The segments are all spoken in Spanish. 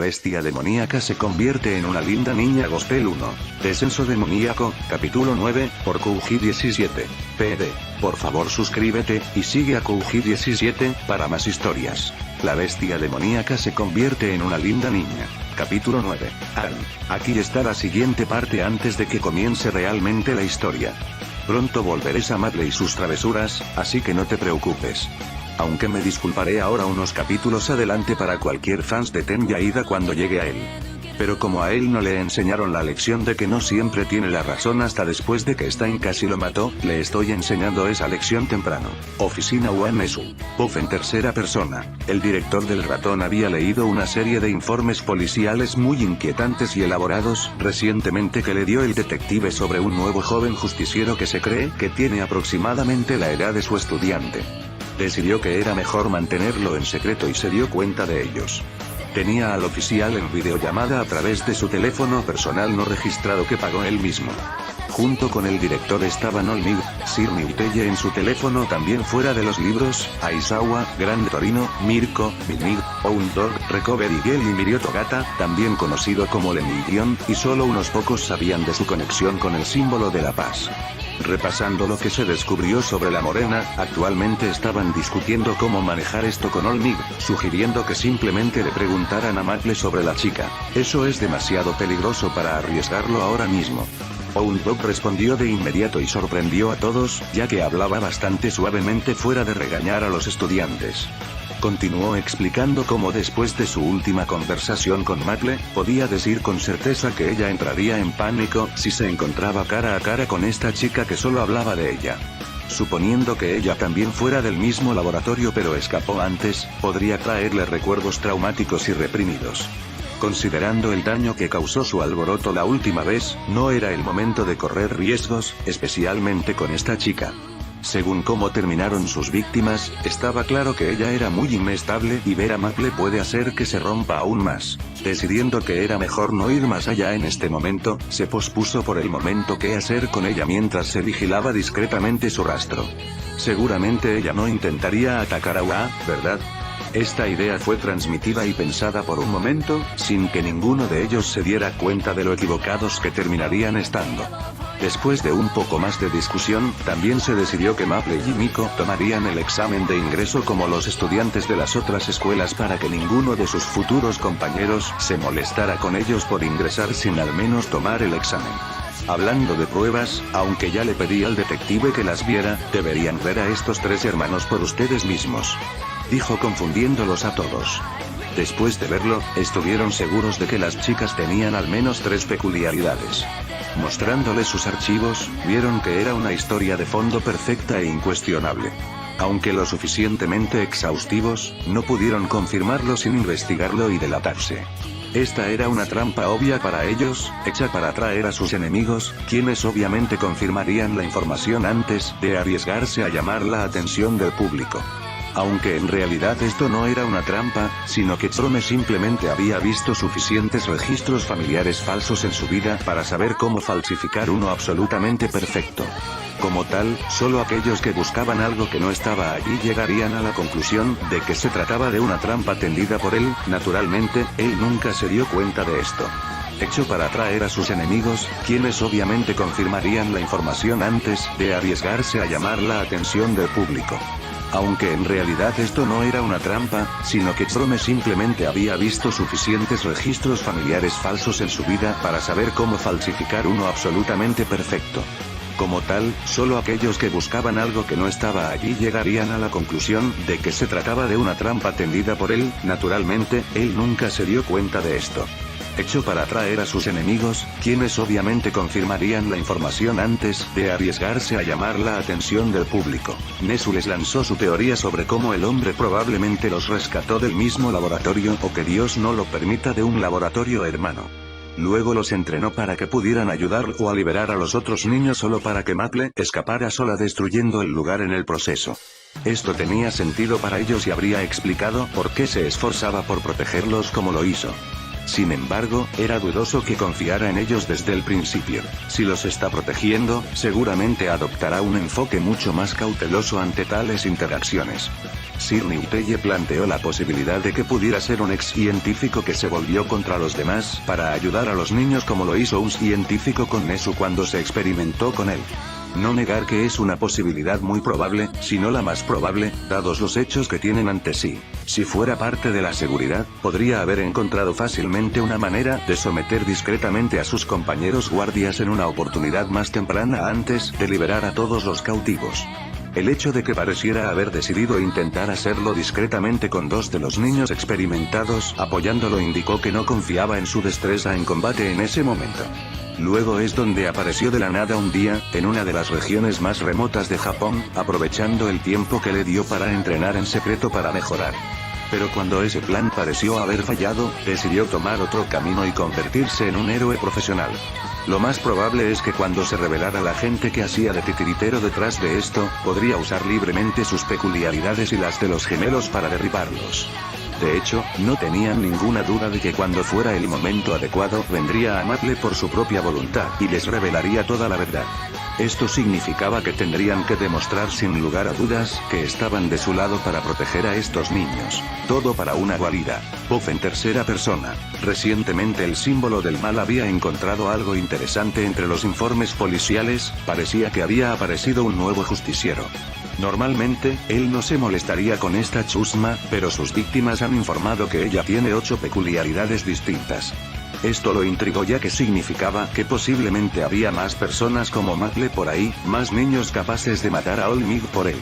bestia demoníaca se convierte en una linda niña gospel 1. Descenso demoníaco, capítulo 9, por Kuji17. PD. Por favor suscríbete, y sigue a Kuji17, para más historias. La bestia demoníaca se convierte en una linda niña. Capítulo 9. Aquí está la siguiente parte antes de que comience realmente la historia. Pronto volverás a Maple y sus travesuras, así que no te preocupes. Aunque me disculparé ahora unos capítulos adelante para cualquier fans de Ten Yaida cuando llegue a él. Pero como a él no le enseñaron la lección de que no siempre tiene la razón hasta después de que Stein casi lo mató, le estoy enseñando esa lección temprano. Oficina Uemesu. Puff en tercera persona. El director del ratón había leído una serie de informes policiales muy inquietantes y elaborados recientemente que le dio el detective sobre un nuevo joven justiciero que se cree que tiene aproximadamente la edad de su estudiante. Decidió que era mejor mantenerlo en secreto y se dio cuenta de ellos. Tenía al oficial en videollamada a través de su teléfono personal no registrado que pagó él mismo. Junto con el director estaban Olmig, Sir Niuteye en su teléfono también fuera de los libros, Aizawa, Grande Torino, Mirko, Mimig, Oundog, Recovery Girl y Mirioto Gata, también conocido como Lemillion, y solo unos pocos sabían de su conexión con el símbolo de la paz. Repasando lo que se descubrió sobre la morena, actualmente estaban discutiendo cómo manejar esto con Olmig, sugiriendo que simplemente le preguntaran a Maple sobre la chica. Eso es demasiado peligroso para arriesgarlo ahora mismo. Oundog respondió de inmediato y sorprendió a todos, ya que hablaba bastante suavemente fuera de regañar a los estudiantes. Continuó explicando cómo después de su última conversación con Maple, podía decir con certeza que ella entraría en pánico si se encontraba cara a cara con esta chica que solo hablaba de ella. Suponiendo que ella también fuera del mismo laboratorio pero escapó antes, podría traerle recuerdos traumáticos y reprimidos. Considerando el daño que causó su alboroto la última vez, no era el momento de correr riesgos, especialmente con esta chica. Según cómo terminaron sus víctimas, estaba claro que ella era muy inestable y ver a Maple puede hacer que se rompa aún más. Decidiendo que era mejor no ir más allá en este momento, se pospuso por el momento qué hacer con ella mientras se vigilaba discretamente su rastro. Seguramente ella no intentaría atacar a Ua, ¿verdad? Esta idea fue transmitida y pensada por un momento, sin que ninguno de ellos se diera cuenta de lo equivocados que terminarían estando. Después de un poco más de discusión, también se decidió que Maple y Miko tomarían el examen de ingreso como los estudiantes de las otras escuelas para que ninguno de sus futuros compañeros se molestara con ellos por ingresar sin al menos tomar el examen. Hablando de pruebas, aunque ya le pedí al detective que las viera, deberían ver a estos tres hermanos por ustedes mismos. Dijo confundiéndolos a todos. Después de verlo, estuvieron seguros de que las chicas tenían al menos 3 peculiaridades. Mostrándoles sus archivos, vieron que era una historia de fondo perfecta e incuestionable. Aunque lo suficientemente exhaustivos, no pudieron confirmarlo sin investigarlo y delatarse. Esta era una trampa obvia para ellos, hecha para atraer a sus enemigos, quienes obviamente confirmarían la información antes de arriesgarse a llamar la atención del público. Aunque en realidad esto no era una trampa, sino que Chrome simplemente había visto suficientes registros familiares falsos en su vida para saber cómo falsificar uno absolutamente perfecto. Como tal, solo aquellos que buscaban algo que no estaba allí llegarían a la conclusión de que se trataba de una trampa tendida por él. Naturalmente, él nunca se dio cuenta de esto. Hecho para atraer a sus enemigos, quienes obviamente confirmarían la información antes de arriesgarse a llamar la atención del público. Aunque en realidad esto no era una trampa, sino que Chrome simplemente había visto suficientes registros familiares falsos en su vida para saber cómo falsificar uno absolutamente perfecto. Como tal, solo aquellos que buscaban algo que no estaba allí llegarían a la conclusión de que se trataba de una trampa tendida por él. Naturalmente, él nunca se dio cuenta de esto. Hecho para atraer a sus enemigos, quienes obviamente confirmarían la información antes de arriesgarse a llamar la atención del público. Nesu les lanzó su teoría sobre cómo el hombre probablemente los rescató del mismo laboratorio o que Dios no lo permita de un laboratorio hermano. Luego los entrenó para que pudieran ayudar o a liberar a los otros niños solo para que Maple escapara sola destruyendo el lugar en el proceso. Esto tenía sentido para ellos y habría explicado por qué se esforzaba por protegerlos como lo hizo. Sin embargo, era dudoso que confiara en ellos desde el principio. Si los está protegiendo, seguramente adoptará un enfoque mucho más cauteloso ante tales interacciones. Sidney Utelle planteó la posibilidad de que pudiera ser un ex científico que se volvió contra los demás para ayudar a los niños como lo hizo un científico con Nesu cuando se experimentó con él. No negar que es una posibilidad muy probable, si no la más probable, dados los hechos que tienen ante sí. Si fuera parte de la seguridad, podría haber encontrado fácilmente una manera de someter discretamente a sus compañeros guardias en una oportunidad más temprana antes de liberar a todos los cautivos. El hecho de que pareciera haber decidido intentar hacerlo discretamente con dos de los niños experimentados apoyándolo indicó que no confiaba en su destreza en combate en ese momento. Luego es donde apareció de la nada un día, en una de las regiones más remotas de Japón, aprovechando el tiempo que le dio para entrenar en secreto para mejorar. Pero cuando ese plan pareció haber fallado, decidió tomar otro camino y convertirse en un héroe profesional. Lo más probable es que cuando se revelara la gente que hacía de titiritero detrás de esto, podría usar libremente sus peculiaridades y las de los gemelos para derribarlos. De hecho, no tenían ninguna duda de que cuando fuera el momento adecuado vendría a Maple por su propia voluntad y les revelaría toda la verdad. Esto significaba que tendrían que demostrar sin lugar a dudas que estaban de su lado para proteger a estos niños. Todo para una guarida. Puff en tercera persona. Recientemente el símbolo del mal había encontrado algo interesante entre los informes policiales, parecía que había aparecido un nuevo justiciero. Normalmente, él no se molestaría con esta chusma, pero sus víctimas han informado que ella tiene 8 peculiaridades distintas. Esto lo intrigó ya que significaba que posiblemente había más personas como Maple por ahí, más niños capaces de matar a Olmig por él.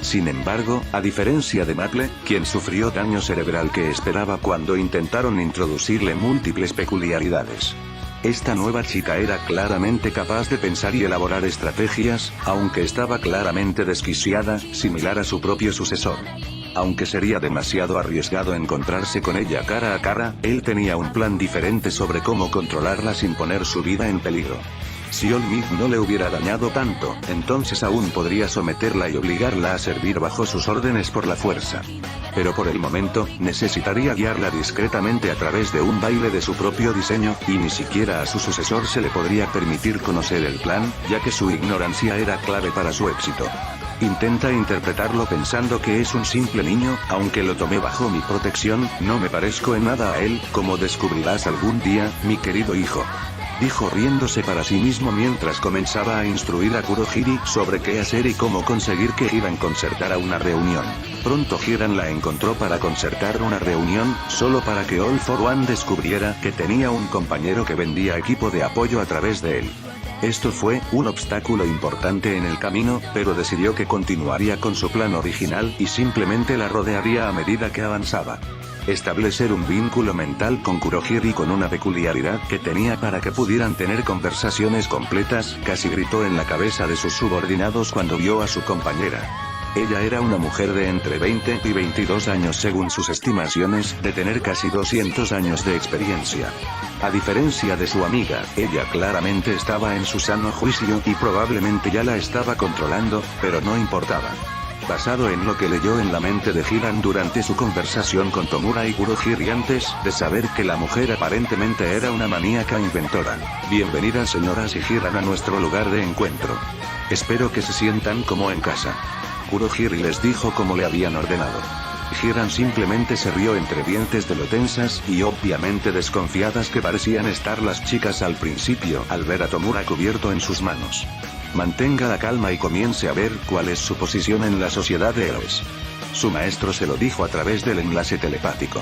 Sin embargo, a diferencia de Maple, quien sufrió daño cerebral que esperaba cuando intentaron introducirle múltiples peculiaridades. Esta nueva chica era claramente capaz de pensar y elaborar estrategias, aunque estaba claramente desquiciada, similar a su propio sucesor. Aunque sería demasiado arriesgado encontrarse con ella cara a cara, él tenía un plan diferente sobre cómo controlarla sin poner su vida en peligro. Si Olmig no le hubiera dañado tanto, entonces aún podría someterla y obligarla a servir bajo sus órdenes por la fuerza. Pero por el momento, necesitaría guiarla discretamente a través de un baile de su propio diseño, y ni siquiera a su sucesor se le podría permitir conocer el plan, ya que su ignorancia era clave para su éxito. Intenta interpretarlo pensando que es un simple niño, aunque lo tomé bajo mi protección, no me parezco en nada a él, como descubrirás algún día, mi querido hijo. Dijo riéndose para sí mismo mientras comenzaba a instruir a Kurohiri sobre qué hacer y cómo conseguir que Hiran concertara una reunión. Pronto Hiran la encontró para concertar una reunión, solo para que All for One descubriera que tenía un compañero que vendía equipo de apoyo a través de él. Esto fue un obstáculo importante en el camino, pero decidió que continuaría con su plan original y simplemente la rodearía a medida que avanzaba. Establecer un vínculo mental con Kurohiri con una peculiaridad que tenía para que pudieran tener conversaciones completas, casi gritó en la cabeza de sus subordinados cuando vio a su compañera. Ella era una mujer de entre 20 y 22 años según sus estimaciones, de tener casi 200 años de experiencia. A diferencia de su amiga, ella claramente estaba en su sano juicio y probablemente ya la estaba controlando, pero no importaba. Basado en lo que leyó en la mente de Hiran durante su conversación con Tomura y Kurohiri antes de saber que la mujer aparentemente era una maníaca inventora. Bienvenidas señoras y Hiran a nuestro lugar de encuentro. Espero que se sientan como en casa. Kurohiri les dijo como le habían ordenado. Hiran simplemente se rió entre dientes de lo tensas y obviamente desconfiadas que parecían estar las chicas al principio al ver a Tomura cubierto en sus manos. Mantenga la calma y comience a ver cuál es su posición en la sociedad de héroes. Su maestro se lo dijo a través del enlace telepático.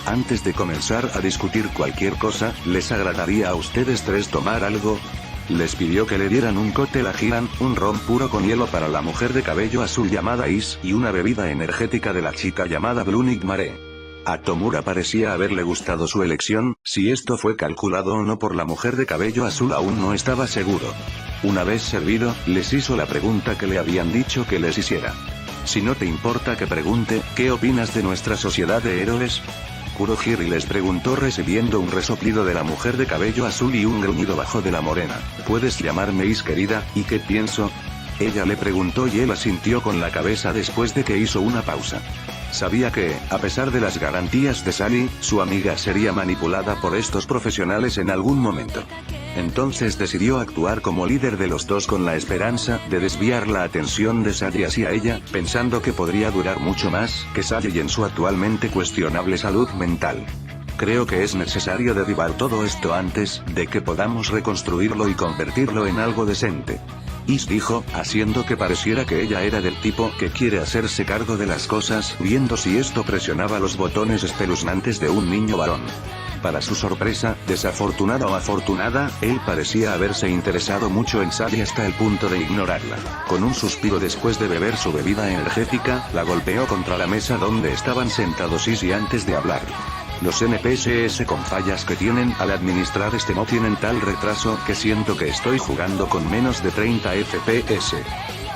Antes de comenzar a discutir cualquier cosa, ¿les agradaría a ustedes tres tomar algo? Les pidió que le dieran un cóctel a Hiran, un ron puro con hielo para la mujer de cabello azul llamada Is, y una bebida energética de la chica llamada Blue Mare. A Tomura parecía haberle gustado su elección, si esto fue calculado o no por la mujer de cabello azul aún no estaba seguro. Una vez servido, les hizo la pregunta que le habían dicho que les hiciera. Si no te importa que pregunte, ¿qué opinas de nuestra sociedad de héroes? Kurohiri les preguntó recibiendo un resoplido de la mujer de cabello azul y un gruñido bajo de la morena. ¿Puedes llamarme Is querida? ¿Y qué pienso? Ella le preguntó y él asintió con la cabeza después de que hizo una pausa. Sabía que, a pesar de las garantías de Sally, su amiga sería manipulada por estos profesionales en algún momento. Entonces decidió actuar como líder de los dos con la esperanza de desviar la atención de Sally hacia ella, pensando que podría durar mucho más que Sally en su actualmente cuestionable salud mental. Creo que es necesario derribar todo esto antes de que podamos reconstruirlo y convertirlo en algo decente. Is dijo, haciendo que pareciera que ella era del tipo que quiere hacerse cargo de las cosas, viendo si esto presionaba los botones espeluznantes de un niño varón. Para su sorpresa, desafortunada o afortunada, él parecía haberse interesado mucho en Sally hasta el punto de ignorarla. Con un suspiro después de beber su bebida energética, la golpeó contra la mesa donde estaban sentados Is y antes de hablar. Los NPCs con fallas que tienen al administrar este no tienen tal retraso que siento que estoy jugando con menos de 30 FPS.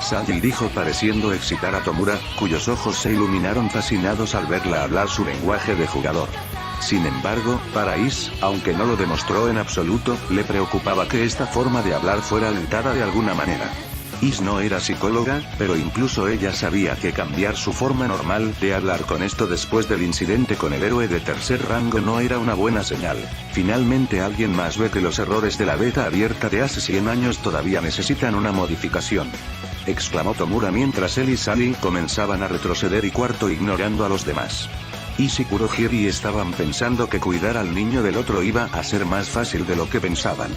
Sally dijo pareciendo excitar a Tomura, cuyos ojos se iluminaron fascinados al verla hablar su lenguaje de jugador. Sin embargo, para Is, aunque no lo demostró en absoluto, le preocupaba que esta forma de hablar fuera limitada de alguna manera. Is no era psicóloga, pero incluso ella sabía que cambiar su forma normal de hablar con esto después del incidente con el héroe de tercer rango no era una buena señal. Finalmente alguien más ve que los errores de la beta abierta de hace 100 años todavía necesitan una modificación. Exclamó Tomura mientras él y Sally comenzaban a retroceder y cuarto ignorando a los demás. Is y Kurohiri estaban pensando que cuidar al niño del otro iba a ser más fácil de lo que pensaban.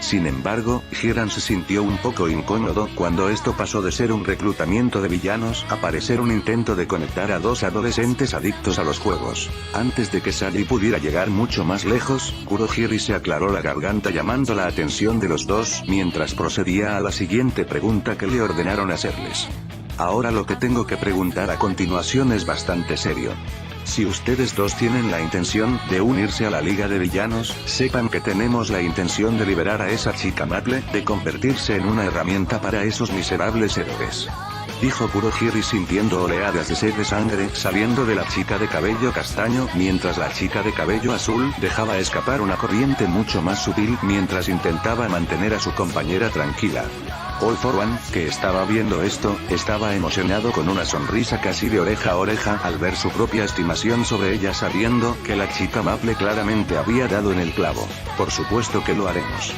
Sin embargo, Hiran se sintió un poco incómodo cuando esto pasó de ser un reclutamiento de villanos a parecer un intento de conectar a dos adolescentes adictos a los juegos. Antes de que Sally pudiera llegar mucho más lejos, Kurohiri se aclaró la garganta llamando la atención de los dos mientras procedía a la siguiente pregunta que le ordenaron hacerles. Ahora lo que tengo que preguntar a continuación es bastante serio. Si ustedes dos tienen la intención de unirse a la Liga de Villanos, sepan que tenemos la intención de liberar a esa chica Maple, de convertirse en una herramienta para esos miserables héroes. Dijo Kurohiri sintiendo oleadas de sed de sangre saliendo de la chica de cabello castaño, mientras la chica de cabello azul dejaba escapar una corriente mucho más sutil mientras intentaba mantener a su compañera tranquila. All for One, que estaba viendo esto, estaba emocionado con una sonrisa casi de oreja a oreja al ver su propia estimación sobre ella sabiendo que la chica Maple claramente había dado en el clavo. Por supuesto que lo haremos.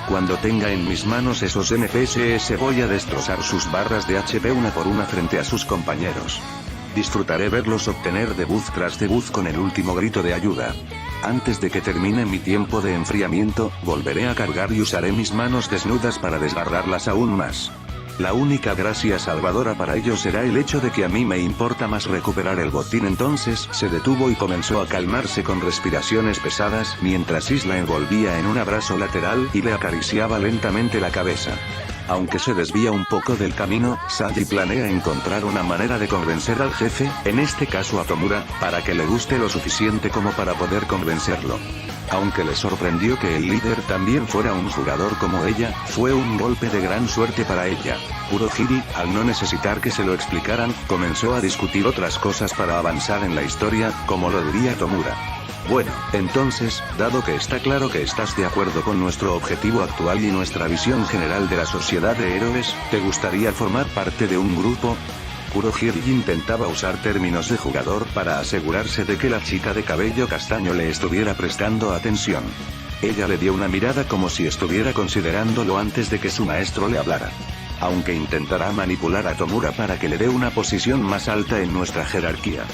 Cuando tenga en mis manos esos NPCs voy a destrozar sus barras de HP una por una frente a sus compañeros. Disfrutaré verlos obtener debut tras debut con el último grito de ayuda. Antes de que termine mi tiempo de enfriamiento, volveré a cargar y usaré mis manos desnudas para desgarrarlas aún más. La única gracia salvadora para ellos será el hecho de que a mí me importa más recuperar el botín. Entonces se detuvo y comenzó a calmarse con respiraciones pesadas mientras Is la envolvía en un abrazo lateral y le acariciaba lentamente la cabeza. Aunque se desvía un poco del camino, Sally planea encontrar una manera de convencer al jefe, en este caso a Tomura, para que le guste lo suficiente como para poder convencerlo. Aunque le sorprendió que el líder también fuera un jugador como ella, fue un golpe de gran suerte para ella. Kurohiri, al no necesitar que se lo explicaran, comenzó a discutir otras cosas para avanzar en la historia, como lo diría Tomura. Bueno, entonces, dado que está claro que estás de acuerdo con nuestro objetivo actual y nuestra visión general de la sociedad de héroes, ¿te gustaría formar parte de un grupo? Kurohiri intentaba usar términos de jugador para asegurarse de que la chica de cabello castaño le estuviera prestando atención. Ella le dio una mirada como si estuviera considerándolo antes de que su maestro le hablara. Aunque intentará manipular a Tomura para que le dé una posición más alta en nuestra jerarquía.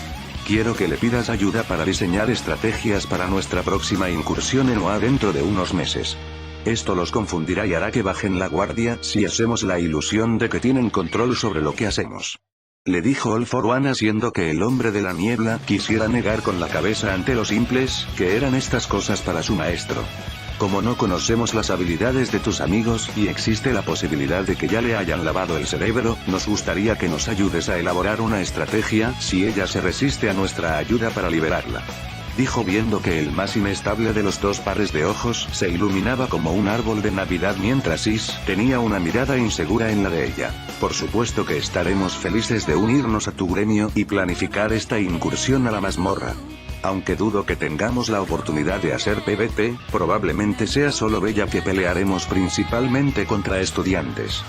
Quiero que le pidas ayuda para diseñar estrategias para nuestra próxima incursión en OA dentro de unos meses. Esto los confundirá y hará que bajen la guardia si hacemos la ilusión de que tienen control sobre lo que hacemos. Le dijo All for One haciendo que el hombre de la niebla quisiera negar con la cabeza ante lo simples que eran estas cosas para su maestro. Como no conocemos las habilidades de tus amigos y existe la posibilidad de que ya le hayan lavado el cerebro, nos gustaría que nos ayudes a elaborar una estrategia si ella se resiste a nuestra ayuda para liberarla. Dijo viendo que el más inestable de los dos pares de ojos se iluminaba como un árbol de Navidad mientras Is tenía una mirada insegura en la de ella. Por supuesto que estaremos felices de unirnos a tu gremio y planificar esta incursión a la mazmorra. Aunque dudo que tengamos la oportunidad de hacer PvP, probablemente sea solo Bella que pelearemos principalmente contra estudiantes.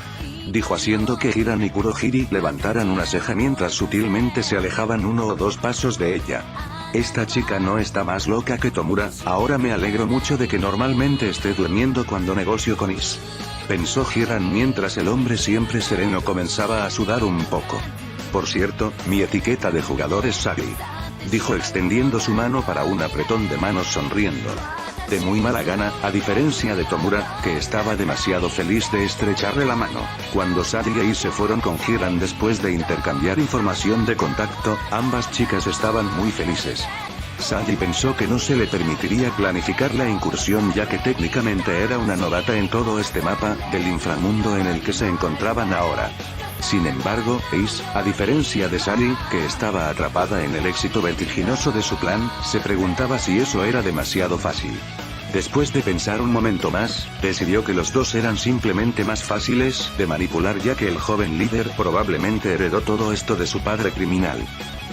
Dijo haciendo que Hiran y Kurohiri levantaran una ceja mientras sutilmente se alejaban 1 o 2 pasos de ella. Esta chica no está más loca que Tomura, ahora me alegro mucho de que normalmente esté durmiendo cuando negocio con Is. Pensó Hiran mientras el hombre siempre sereno comenzaba a sudar un poco. Por cierto, mi etiqueta de jugador es Sagi. Dijo extendiendo su mano para un apretón de manos sonriendo. De muy mala gana, a diferencia de Tomura, que estaba demasiado feliz de estrecharle la mano. Cuando Sagi y Is se fueron con Hiran después de intercambiar información de contacto, ambas chicas estaban muy felices. Sagi pensó que no se le permitiría planificar la incursión ya que técnicamente era una novata en todo este mapa, del inframundo en el que se encontraban ahora. Sin embargo, Ace, a diferencia de Sally, que estaba atrapada en el éxito vertiginoso de su plan, se preguntaba si eso era demasiado fácil. Después de pensar un momento más, decidió que los dos eran simplemente más fáciles de manipular ya que el joven líder probablemente heredó todo esto de su padre criminal.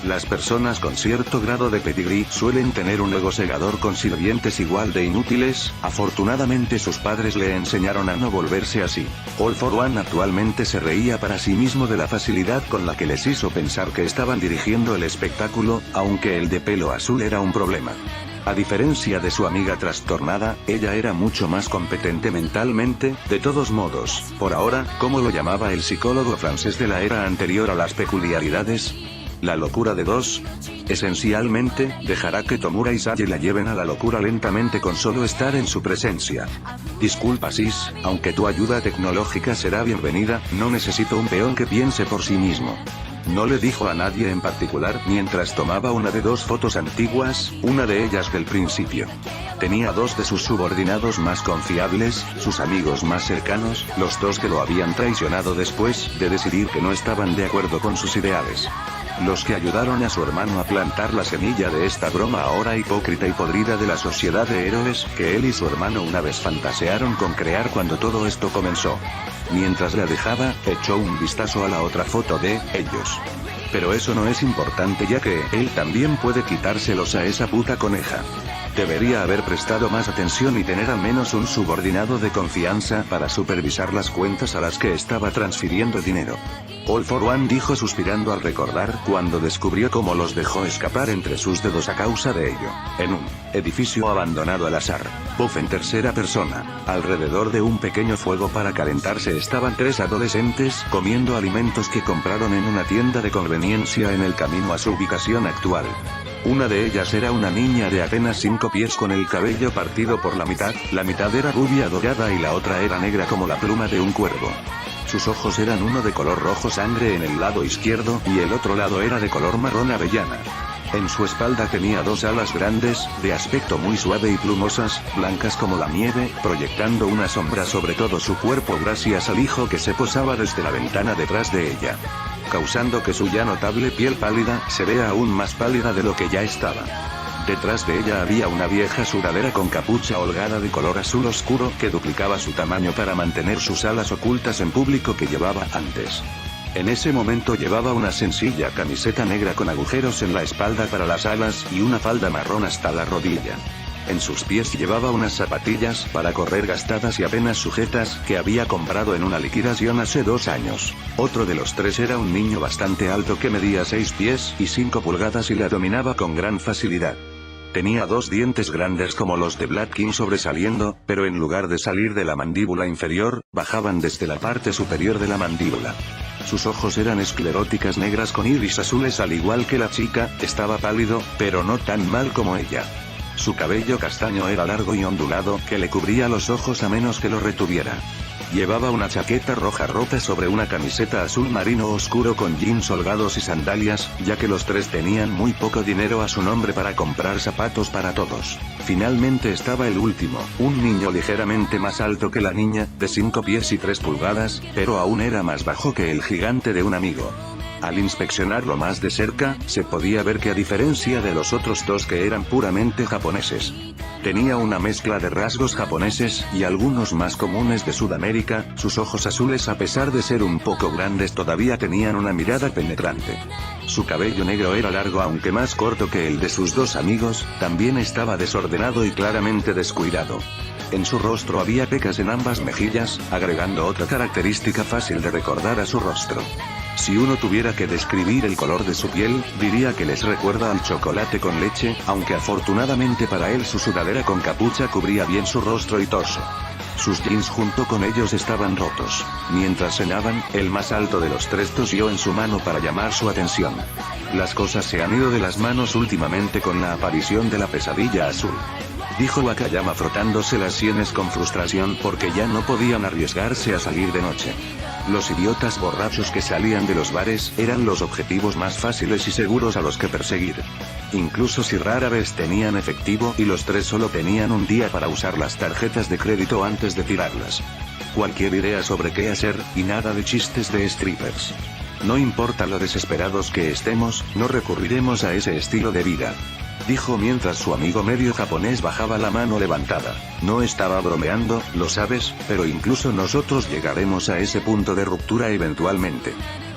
Las personas con cierto grado de pedigrí suelen tener un ego cegador con sirvientes igual de inútiles, afortunadamente sus padres le enseñaron a no volverse así. All for One actualmente se reía para sí mismo de la facilidad con la que les hizo pensar que estaban dirigiendo el espectáculo, aunque el de pelo azul era un problema. A diferencia de su amiga trastornada, ella era mucho más competente mentalmente, de todos modos, por ahora, ¿cómo lo llamaba el psicólogo francés de la era anterior a las peculiaridades? La locura de dos. Esencialmente, dejará que Tomura y Sagi la lleven a la locura lentamente con solo estar en su presencia. Disculpa Sis, aunque tu ayuda tecnológica será bienvenida, no necesito un peón que piense por sí mismo. No le dijo a nadie en particular mientras tomaba una de dos fotos antiguas, una de ellas del principio. Tenía dos de sus subordinados más confiables, sus amigos más cercanos, los dos que lo habían traicionado después de decidir que no estaban de acuerdo con sus ideales. Los que ayudaron a su hermano a plantar la semilla de esta broma ahora hipócrita y podrida de la sociedad de héroes, que él y su hermano una vez fantasearon con crear cuando todo esto comenzó. Mientras la dejaba, echó un vistazo a la otra foto de ellos. Pero eso no es importante ya que él también puede quitárselos a esa puta coneja. Debería haber prestado más atención y tener al menos un subordinado de confianza para supervisar las cuentas a las que estaba transfiriendo dinero. All for One dijo suspirando al recordar cuando descubrió cómo los dejó escapar entre sus dedos a causa de ello. En un edificio abandonado al azar. Puff en tercera persona. Alrededor de un pequeño fuego para calentarse estaban tres adolescentes comiendo alimentos que compraron en una tienda de conveniencia en el camino a su ubicación actual. Una de ellas era una niña de apenas 5 pies con el cabello partido por la mitad era rubia dorada y la otra era negra como la pluma de un cuervo. Sus ojos eran uno de color rojo sangre en el lado izquierdo y el otro lado era de color marrón avellana. En su espalda tenía dos alas grandes, de aspecto muy suave y plumosas, blancas como la nieve, proyectando una sombra sobre todo su cuerpo gracias al hijo que se posaba desde la ventana detrás de ella, causando que su ya notable piel pálida se vea aún más pálida de lo que ya estaba. Detrás de ella había una vieja sudadera con capucha holgada de color azul oscuro que duplicaba su tamaño para mantener sus alas ocultas en público que llevaba antes. En ese momento llevaba una sencilla camiseta negra con agujeros en la espalda para las alas y una falda marrón hasta la rodilla. En sus pies llevaba unas zapatillas para correr gastadas y apenas sujetas que había comprado en una liquidación hace 2 años. Otro de los tres era un niño bastante alto que medía 6 pies y 5 pulgadas y la dominaba con gran facilidad. Tenía 2 dientes grandes como los de Black King sobresaliendo, pero en lugar de salir de la mandíbula inferior, bajaban desde la parte superior de la mandíbula. Sus ojos eran escleróticas negras con iris azules al igual que la chica, estaba pálido, pero no tan mal como ella. Su cabello castaño era largo y ondulado, que le cubría los ojos a menos que lo retuviera. Llevaba una chaqueta roja rota sobre una camiseta azul marino oscuro con jeans holgados y sandalias, ya que los tres tenían muy poco dinero a su nombre para comprar zapatos para todos. Finalmente estaba el último, un niño ligeramente más alto que la niña, de 5 pies y 3 pulgadas, pero aún era más bajo que el gigante de un amigo. Al inspeccionarlo más de cerca, se podía ver que a diferencia de los otros dos que eran puramente japoneses, tenía una mezcla de rasgos japoneses y algunos más comunes de Sudamérica. Sus ojos azules, a pesar de ser un poco grandes, todavía tenían una mirada penetrante. Su cabello negro era largo aunque más corto que el de sus dos amigos, también estaba desordenado y claramente descuidado. En su rostro había pecas en ambas mejillas, agregando otra característica fácil de recordar a su rostro. Si uno tuviera que describir el color de su piel, diría que les recuerda al chocolate con leche, aunque afortunadamente para él su sudadera con capucha cubría bien su rostro y torso. Sus jeans junto con ellos estaban rotos. Mientras cenaban, el más alto de los tres tosió en su mano para llamar su atención. Las cosas se han ido de las manos últimamente con la aparición de la pesadilla azul, dijo Wakayama frotándose las sienes con frustración porque ya no podían arriesgarse a salir de noche. Los idiotas borrachos que salían de los bares eran los objetivos más fáciles y seguros a los que perseguir. Incluso si rara vez tenían efectivo y los tres solo tenían un día para usar las tarjetas de crédito antes de tirarlas. Cualquier idea sobre qué hacer, y nada de chistes de strippers. No importa lo desesperados que estemos, no recurriremos a ese estilo de vida, dijo mientras su amigo medio japonés bajaba la mano levantada. No estaba bromeando, lo sabes, pero incluso nosotros llegaremos a ese punto de ruptura eventualmente.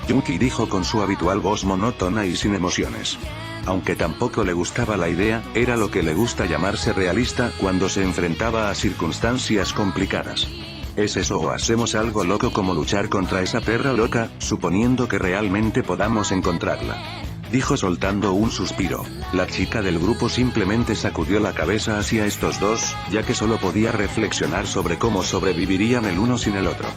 Yuki dijo con su habitual voz monótona y sin emociones. Aunque tampoco le gustaba la idea, era lo que le gusta llamarse realista cuando se enfrentaba a circunstancias complicadas. ¿Es eso o hacemos algo loco como luchar contra esa perra loca, suponiendo que realmente podamos encontrarla?, dijo soltando un suspiro. La chica del grupo simplemente sacudió la cabeza hacia estos dos, ya que solo podía reflexionar sobre cómo sobrevivirían el uno sin el otro.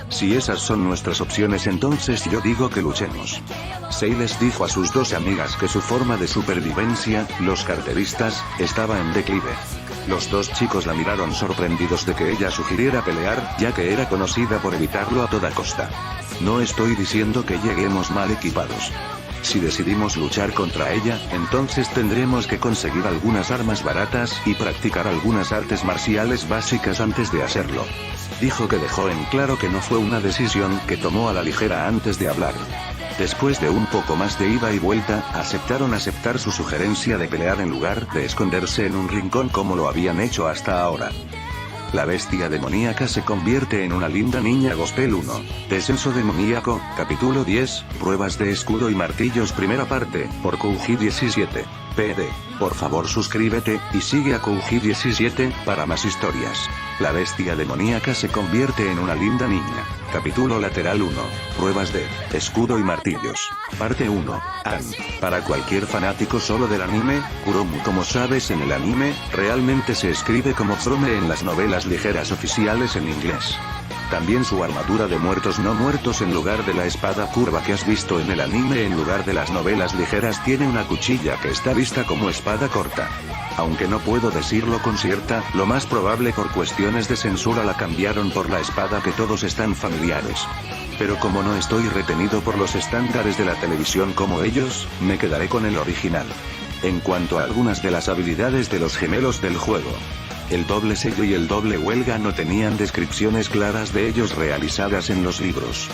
Si esas son nuestras opciones, entonces yo digo que luchemos. Sei les dijo a sus dos amigas que su forma de supervivencia, los carteristas, estaba en declive. Los dos chicos la miraron sorprendidos de que ella sugiriera pelear, ya que era conocida por evitarlo a toda costa. No estoy diciendo que lleguemos mal equipados. Si decidimos luchar contra ella, entonces tendremos que conseguir algunas armas baratas y practicar algunas artes marciales básicas antes de hacerlo. Dijo que dejó en claro que no fue una decisión que tomó a la ligera antes de hablar. Después de un poco más de ida y vuelta, aceptaron aceptar su sugerencia de pelear en lugar de esconderse en un rincón como lo habían hecho hasta ahora. La bestia demoníaca se convierte en una linda niña gospel 1. Descenso demoníaco, capítulo 10, pruebas de escudo y martillos, primera parte, por Kouji 17. PD. Por favor suscríbete, y sigue a Kouji 17, para más historias. La bestia demoníaca se convierte en una linda niña. Capítulo lateral 1. Pruebas de escudo y martillos. Parte 1. Para cualquier fanático solo del anime, Kuromu, como sabes en el anime, realmente se escribe como Frome en las novelas ligeras oficiales en inglés. También su armadura de muertos no muertos en lugar de la espada curva que has visto en el anime en lugar de las novelas ligeras tiene una cuchilla que está vista como espada corta. Aunque no puedo decirlo con cierta, lo más probable por cuestiones de censura la cambiaron por la espada que todos están familiares. Pero como no estoy retenido por los estándares de la televisión como ellos, me quedaré con el original. En cuanto a algunas de las habilidades de los gemelos del juego, el doble sello y el doble huelga no tenían descripciones claras de ellos realizadas en los libros.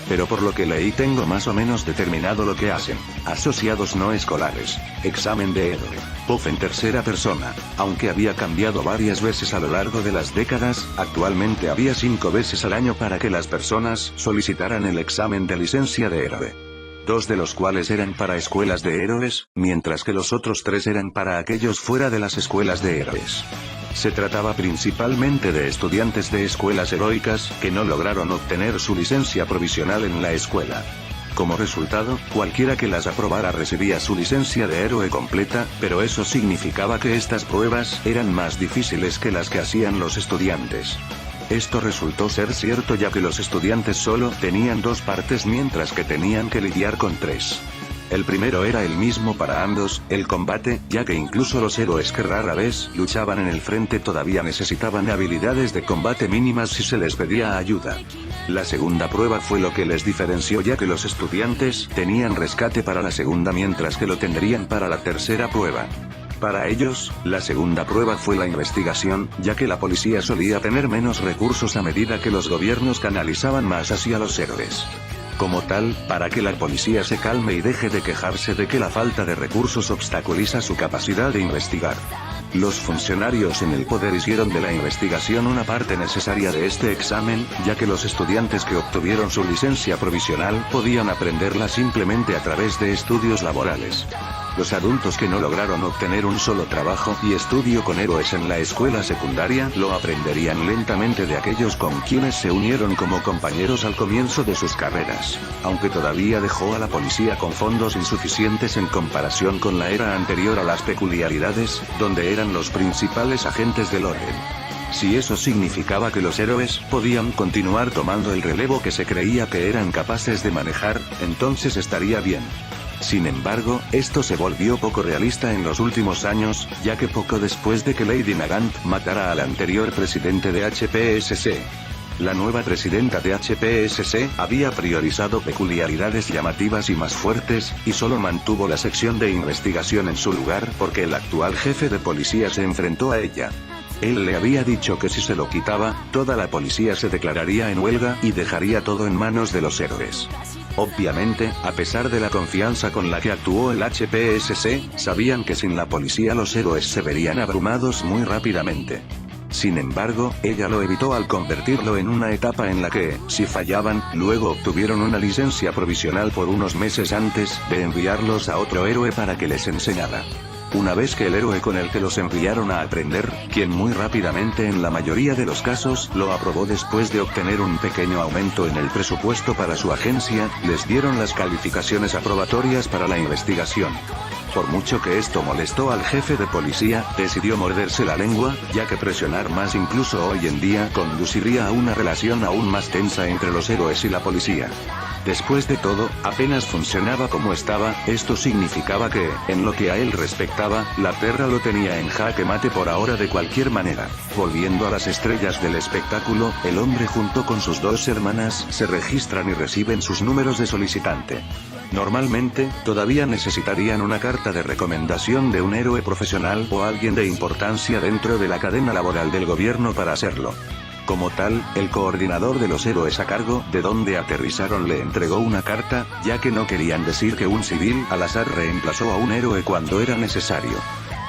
Pero por lo que leí tengo más o menos determinado lo que hacen. Asociados no escolares. Examen de héroe. POF en tercera persona. Aunque había cambiado varias veces a lo largo de las décadas, actualmente había 5 veces al año para que las personas solicitaran el examen de licencia de héroe. 2 de los cuales eran para escuelas de héroes, mientras que los otros 3 eran para aquellos fuera de las escuelas de héroes. Se trataba principalmente de estudiantes de escuelas heroicas que no lograron obtener su licencia provisional en la escuela. Como resultado, cualquiera que las aprobara recibía su licencia de héroe completa, pero eso significaba que estas pruebas eran más difíciles que las que hacían los estudiantes. Esto resultó ser cierto ya que los estudiantes solo tenían 2 partes mientras que tenían que lidiar con 3. El primero era el mismo para ambos, el combate, ya que incluso los héroes que rara vez luchaban en el frente todavía necesitaban habilidades de combate mínimas si se les pedía ayuda. La segunda prueba fue lo que les diferenció ya que los estudiantes tenían rescate para la segunda mientras que lo tendrían para la tercera prueba. Para ellos, la segunda prueba fue la investigación, ya que la policía solía tener menos recursos a medida que los gobiernos canalizaban más hacia los héroes. Como tal, para que la policía se calme y deje de quejarse de que la falta de recursos obstaculiza su capacidad de investigar. Los funcionarios en el poder hicieron de la investigación una parte necesaria de este examen, ya que los estudiantes que obtuvieron su licencia provisional podían aprenderla simplemente a través de estudios laborales. Los adultos que no lograron obtener un solo trabajo y estudio con héroes en la escuela secundaria lo aprenderían lentamente de aquellos con quienes se unieron como compañeros al comienzo de sus carreras, aunque todavía dejó a la policía con fondos insuficientes en comparación con la era anterior a las peculiaridades, donde eran los principales agentes del orden. Si eso significaba que los héroes podían continuar tomando el relevo que se creía que eran capaces de manejar, entonces estaría bien. Sin embargo, esto se volvió poco realista en los últimos años, ya que poco después de que Lady Nagant matara al anterior presidente de HPSC, la nueva presidenta de HPSC había priorizado peculiaridades llamativas y más fuertes, y solo mantuvo la sección de investigación en su lugar porque el actual jefe de policía se enfrentó a ella. Él le había dicho que si se lo quitaba, toda la policía se declararía en huelga y dejaría todo en manos de los héroes. Obviamente, a pesar de la confianza con la que actuó el HPSC, sabían que sin la policía los héroes se verían abrumados muy rápidamente. Sin embargo, ella lo evitó al convertirlo en una etapa en la que, si fallaban, luego obtuvieron una licencia provisional por unos meses antes de enviarlos a otro héroe para que les enseñara. Una vez que el héroe con el que los enviaron a aprender, quien muy rápidamente en la mayoría de los casos lo aprobó después de obtener un pequeño aumento en el presupuesto para su agencia, les dieron las calificaciones aprobatorias para la investigación. Por mucho que esto molestó al jefe de policía, decidió morderse la lengua, ya que presionar más incluso hoy en día conduciría a una relación aún más tensa entre los héroes y la policía. Después de todo, apenas funcionaba como estaba, esto significaba que, en lo que a él respectaba, la Terra lo tenía en jaque mate por ahora de cualquier manera. Volviendo a las estrellas del espectáculo, el hombre junto con sus dos hermanas se registran y reciben sus números de solicitante. Normalmente, todavía necesitarían una carta de recomendación de un héroe profesional o alguien de importancia dentro de la cadena laboral del gobierno para hacerlo. Como tal, el coordinador de los héroes a cargo de donde aterrizaron le entregó una carta, ya que no querían decir que un civil al azar reemplazó a un héroe cuando era necesario,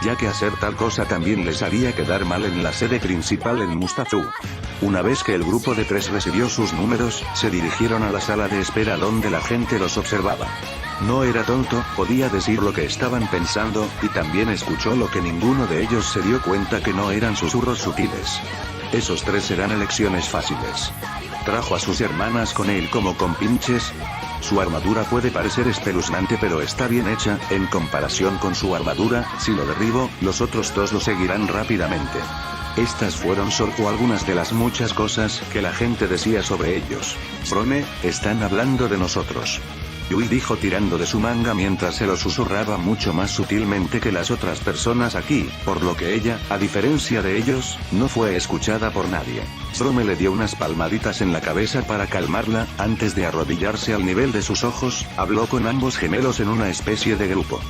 ya que hacer tal cosa también les haría quedar mal en la sede principal en Mustafú. Una vez que el grupo de 3 recibió sus números, se dirigieron a la sala de espera donde la gente los observaba. No era tonto, podía decir lo que estaban pensando, y también escuchó lo que ninguno de ellos se dio cuenta que no eran susurros sutiles. Esos 3 eran elecciones fáciles. Trajo a sus hermanas con él como compinches. Su armadura puede parecer espeluznante pero está bien hecha, en comparación con su armadura, si lo derribo, los otros 2 lo seguirán rápidamente. Estas fueron solo algunas de las muchas cosas que la gente decía sobre ellos. Brome, están hablando de nosotros. Yui dijo tirando de su manga mientras se lo susurraba mucho más sutilmente que las otras personas aquí, por lo que ella, a diferencia de ellos, no fue escuchada por nadie. Brome le dio unas palmaditas en la cabeza para calmarla, antes de arrodillarse al nivel de sus ojos, habló con ambos gemelos en una especie de grupo.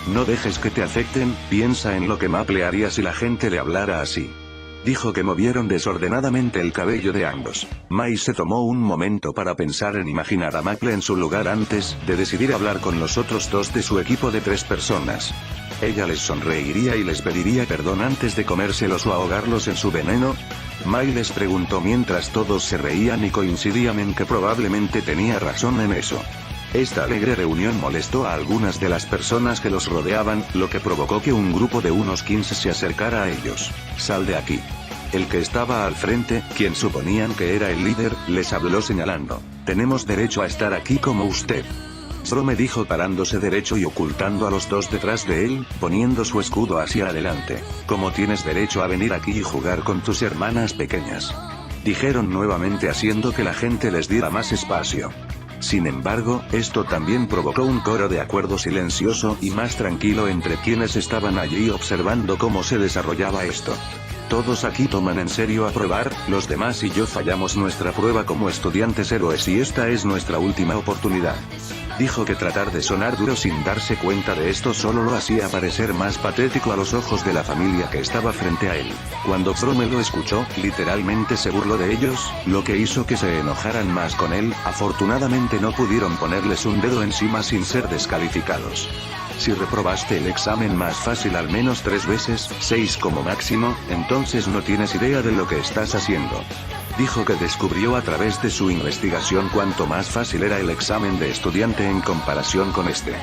No dejes que te afecten, piensa en lo que Maple haría si la gente le hablara así. Dijo que movieron desordenadamente el cabello de ambos. Mai se tomó un momento para pensar en imaginar a Maple en su lugar antes de decidir hablar con los otros 2 de su equipo de 3 personas. Ella les sonreiría y les pediría perdón antes de comérselos o ahogarlos en su veneno. Mai les preguntó mientras todos se reían y coincidían en que probablemente tenía razón en eso. Esta alegre reunión molestó a algunas de las personas que los rodeaban, lo que provocó que un grupo de unos 15 se acercara a ellos. «Sal de aquí». El que estaba al frente, quien suponían que era el líder, les habló señalando: «Tenemos derecho a estar aquí como usted». Brome dijo parándose derecho y ocultando a los 2 detrás de él, poniendo su escudo hacia adelante. «¿Cómo tienes derecho a venir aquí y jugar con tus hermanas pequeñas?», dijeron nuevamente haciendo que la gente les diera más espacio. Sin embargo, esto también provocó un coro de acuerdo silencioso y más tranquilo entre quienes estaban allí observando cómo se desarrollaba esto. Todos aquí toman en serio aprobar, los demás y yo fallamos nuestra prueba como estudiantes héroes y esta es nuestra última oportunidad. Dijo que tratar de sonar duro sin darse cuenta de esto solo lo hacía parecer más patético a los ojos de la familia que estaba frente a él. Cuando Frome lo escuchó, literalmente se burló de ellos, lo que hizo que se enojaran más con él. Afortunadamente no pudieron ponerles un dedo encima sin ser descalificados. Si reprobaste el examen más fácil al menos 3 veces, 6 como máximo, entonces no tienes idea de lo que estás haciendo. Dijo que descubrió a través de su investigación cuánto más fácil era el examen de estudiante en comparación con este.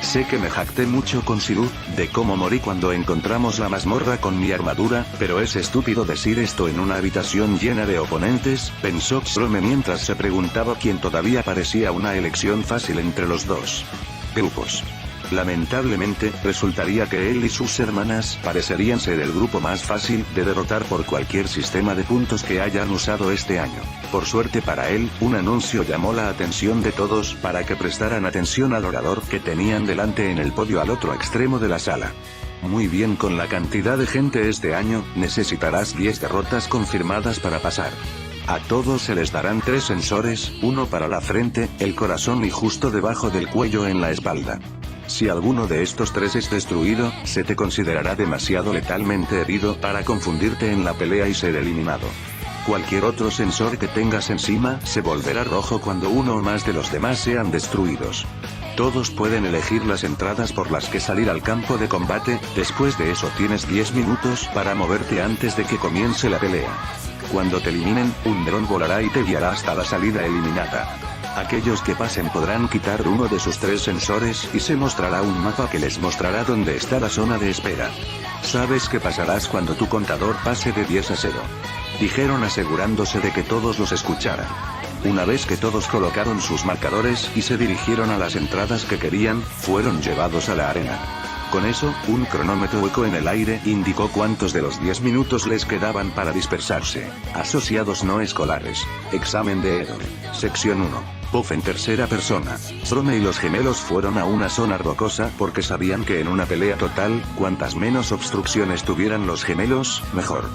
Sé que me jacté mucho con Siru, de cómo morí cuando encontramos la mazmorra con mi armadura, pero es estúpido decir esto en una habitación llena de oponentes, pensó Frome mientras se preguntaba quién todavía parecía una elección fácil entre los dos grupos. Lamentablemente, resultaría que él y sus hermanas parecerían ser el grupo más fácil de derrotar por cualquier sistema de puntos que hayan usado este año. Por suerte para él, un anuncio llamó la atención de todos para que prestaran atención al orador que tenían delante en el podio al otro extremo de la sala. Muy bien, con la cantidad de gente este año, necesitarás 10 derrotas confirmadas para pasar. A todos se les darán 3 sensores, uno para la frente, el corazón y justo debajo del cuello en la espalda. Si alguno de estos 3 es destruido, se te considerará demasiado letalmente herido para confundirte en la pelea y ser eliminado. Cualquier otro sensor que tengas encima se volverá rojo cuando uno o más de los demás sean destruidos. Todos pueden elegir las entradas por las que salir al campo de combate. Después de eso tienes 10 minutos para moverte antes de que comience la pelea. Cuando te eliminen, un dron volará y te guiará hasta la salida eliminada. Aquellos que pasen podrán quitar uno de sus 3 sensores y se mostrará un mapa que les mostrará dónde está la zona de espera. Sabes qué pasarás cuando tu contador pase de 10 a 0. Dijeron asegurándose de que todos los escucharan. Una vez que todos colocaron sus marcadores y se dirigieron a las entradas que querían, fueron llevados a la arena. Con eso, un cronómetro hueco en el aire indicó cuántos de los 10 minutos les quedaban para dispersarse. Asociados no escolares. Examen de Edor. Sección 1. Puff en tercera persona. Frome y los gemelos fueron a una zona rocosa porque sabían que en una pelea total, cuantas menos obstrucciones tuvieran los gemelos, mejor.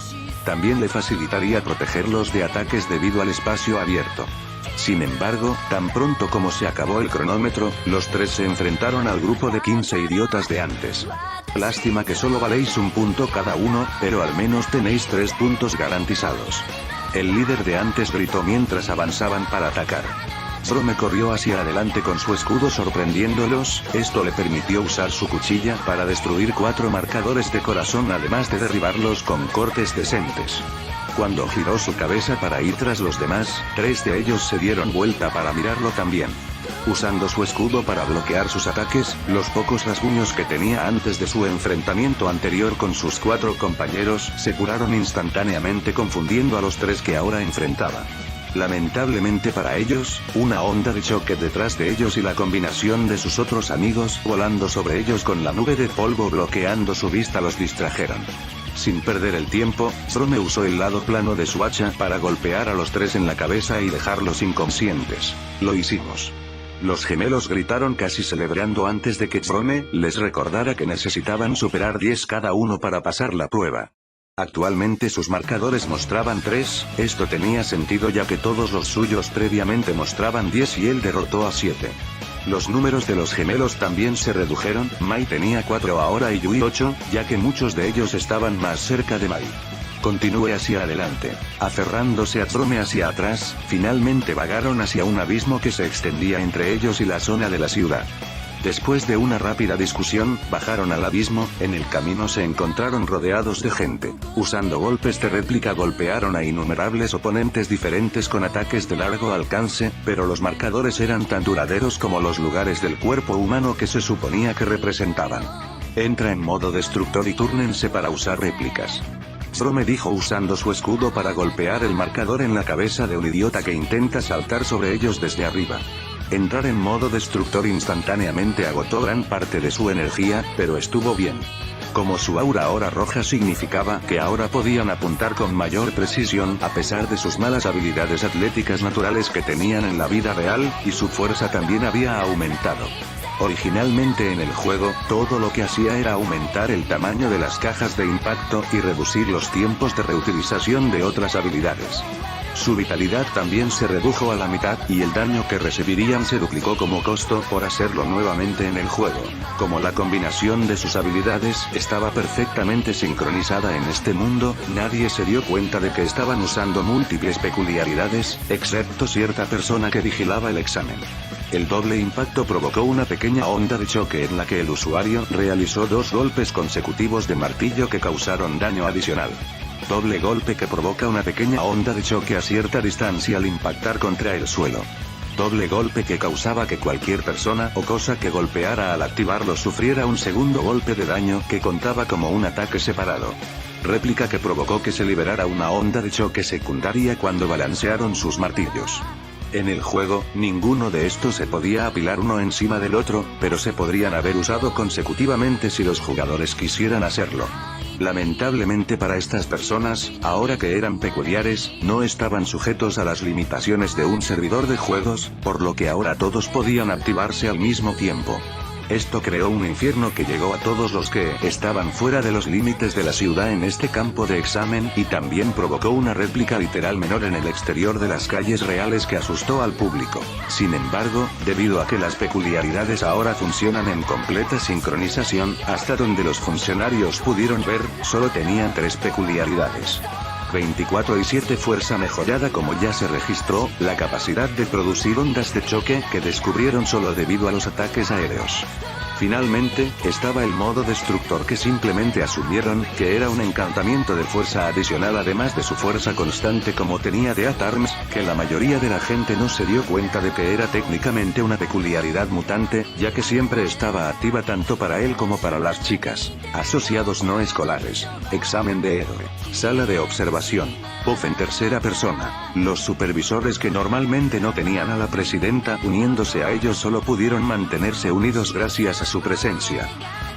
También le facilitaría protegerlos de ataques debido al espacio abierto. Sin embargo, tan pronto como se acabó el cronómetro, los 3 se enfrentaron al grupo de 15 idiotas de antes. Lástima que solo valéis 1 punto cada uno, pero al menos tenéis 3 puntos garantizados. El líder de antes gritó mientras avanzaban para atacar. Frome corrió hacia adelante con su escudo sorprendiéndolos, esto le permitió usar su cuchilla para destruir 4 marcadores de corazón además de derribarlos con cortes decentes. Cuando giró su cabeza para ir tras los demás, 3 de ellos se dieron vuelta para mirarlo también. Usando su escudo para bloquear sus ataques, los pocos rasguños que tenía antes de su enfrentamiento anterior con sus 4 compañeros se curaron instantáneamente confundiendo a los 3 que ahora enfrentaba. Lamentablemente para ellos, una onda de choque detrás de ellos y la combinación de sus otros amigos volando sobre ellos con la nube de polvo bloqueando su vista los distrajeron. Sin perder el tiempo, Frome usó el lado plano de su hacha para golpear a los 3 en la cabeza y dejarlos inconscientes. Lo hicimos. Los gemelos gritaron casi celebrando antes de que Frome les recordara que necesitaban superar 10 cada uno para pasar la prueba. Actualmente sus marcadores mostraban 3, esto tenía sentido ya que todos los suyos previamente mostraban 10 y él derrotó a 7. Los números de los gemelos también se redujeron, Mai tenía 4 ahora y Yui 8, ya que muchos de ellos estaban más cerca de Mai. Continúe hacia adelante. Aferrándose a Frome hacia atrás, finalmente vagaron hacia un abismo que se extendía entre ellos y la zona de la ciudad. Después de una rápida discusión, bajaron al abismo. En el camino se encontraron rodeados de gente. Usando golpes de réplica golpearon a innumerables oponentes diferentes con ataques de largo alcance, pero los marcadores eran tan duraderos como los lugares del cuerpo humano que se suponía que representaban. Entra en modo destructor y túrnense para usar réplicas. Frome dijo usando su escudo para golpear el marcador en la cabeza de un idiota que intenta saltar sobre ellos desde arriba. Entrar en modo destructor instantáneamente agotó gran parte de su energía, pero estuvo bien. Como su aura ahora roja significaba que ahora podían apuntar con mayor precisión a pesar de sus malas habilidades atléticas naturales que tenían en la vida real, y su fuerza también había aumentado. Originalmente en el juego, todo lo que hacía era aumentar el tamaño de las cajas de impacto y reducir los tiempos de reutilización de otras habilidades. Su vitalidad también se redujo a la mitad, y el daño que recibirían se duplicó como costo por hacerlo nuevamente en el juego. Como la combinación de sus habilidades estaba perfectamente sincronizada en este mundo, nadie se dio cuenta de que estaban usando múltiples peculiaridades, excepto cierta persona que vigilaba el examen. El doble impacto provocó una pequeña onda de choque en la que el usuario realizó 2 golpes consecutivos de martillo que causaron daño adicional. Doble golpe que provoca una pequeña onda de choque a cierta distancia al impactar contra el suelo. Doble golpe que causaba que cualquier persona o cosa que golpeara al activarlo sufriera un segundo golpe de daño que contaba como un ataque separado. Réplica que provocó que se liberara una onda de choque secundaria cuando balancearon sus martillos. En el juego, ninguno de estos se podía apilar uno encima del otro, pero se podrían haber usado consecutivamente si los jugadores quisieran hacerlo. Lamentablemente para estas personas, ahora que eran peculiares, no estaban sujetos a las limitaciones de un servidor de juegos, por lo que ahora todos podían activarse al mismo tiempo. Esto creó un infierno que llegó a todos los que estaban fuera de los límites de la ciudad en este campo de examen, y también provocó una réplica literal menor en el exterior de las calles reales que asustó al público. Sin embargo, debido a que las peculiaridades ahora funcionan en completa sincronización, hasta donde los funcionarios pudieron ver, solo tenían 3 peculiaridades. 24 y 7 fuerza mejorada como ya se registró, la capacidad de producir ondas de choque que descubrieron solo debido a los ataques aéreos. Finalmente, estaba el modo destructor que simplemente asumieron que era un encantamiento de fuerza adicional además de su fuerza constante como tenía Death Arms, que la mayoría de la gente no se dio cuenta de que era técnicamente una peculiaridad mutante, ya que siempre estaba activa tanto para él como para las chicas. Asociados no escolares. Examen de héroe. Sala de observación. Puff en tercera persona. Los supervisores que normalmente no tenían a la presidenta uniéndose a ellos solo pudieron mantenerse unidos gracias a su presencia.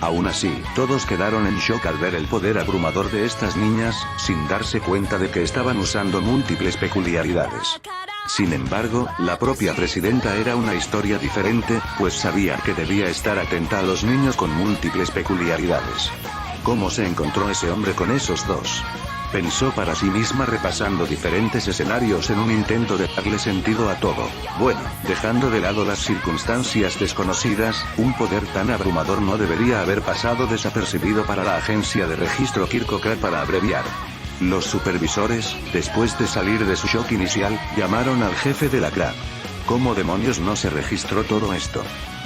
Aún así, todos quedaron en shock al ver el poder abrumador de estas niñas, sin darse cuenta de que estaban usando múltiples peculiaridades. Sin embargo, la propia presidenta era una historia diferente, pues sabía que debía estar atenta a los niños con múltiples peculiaridades. ¿Cómo se encontró ese hombre con esos dos? Pensó para sí misma repasando diferentes escenarios en un intento de darle sentido a todo. Bueno, dejando de lado las circunstancias desconocidas, un poder tan abrumador no debería haber pasado desapercibido para la agencia de registro Kirkocrad para abreviar. Los supervisores, después de salir de su shock inicial, llamaron al jefe de la CRA. ¿Cómo demonios no se registró todo esto?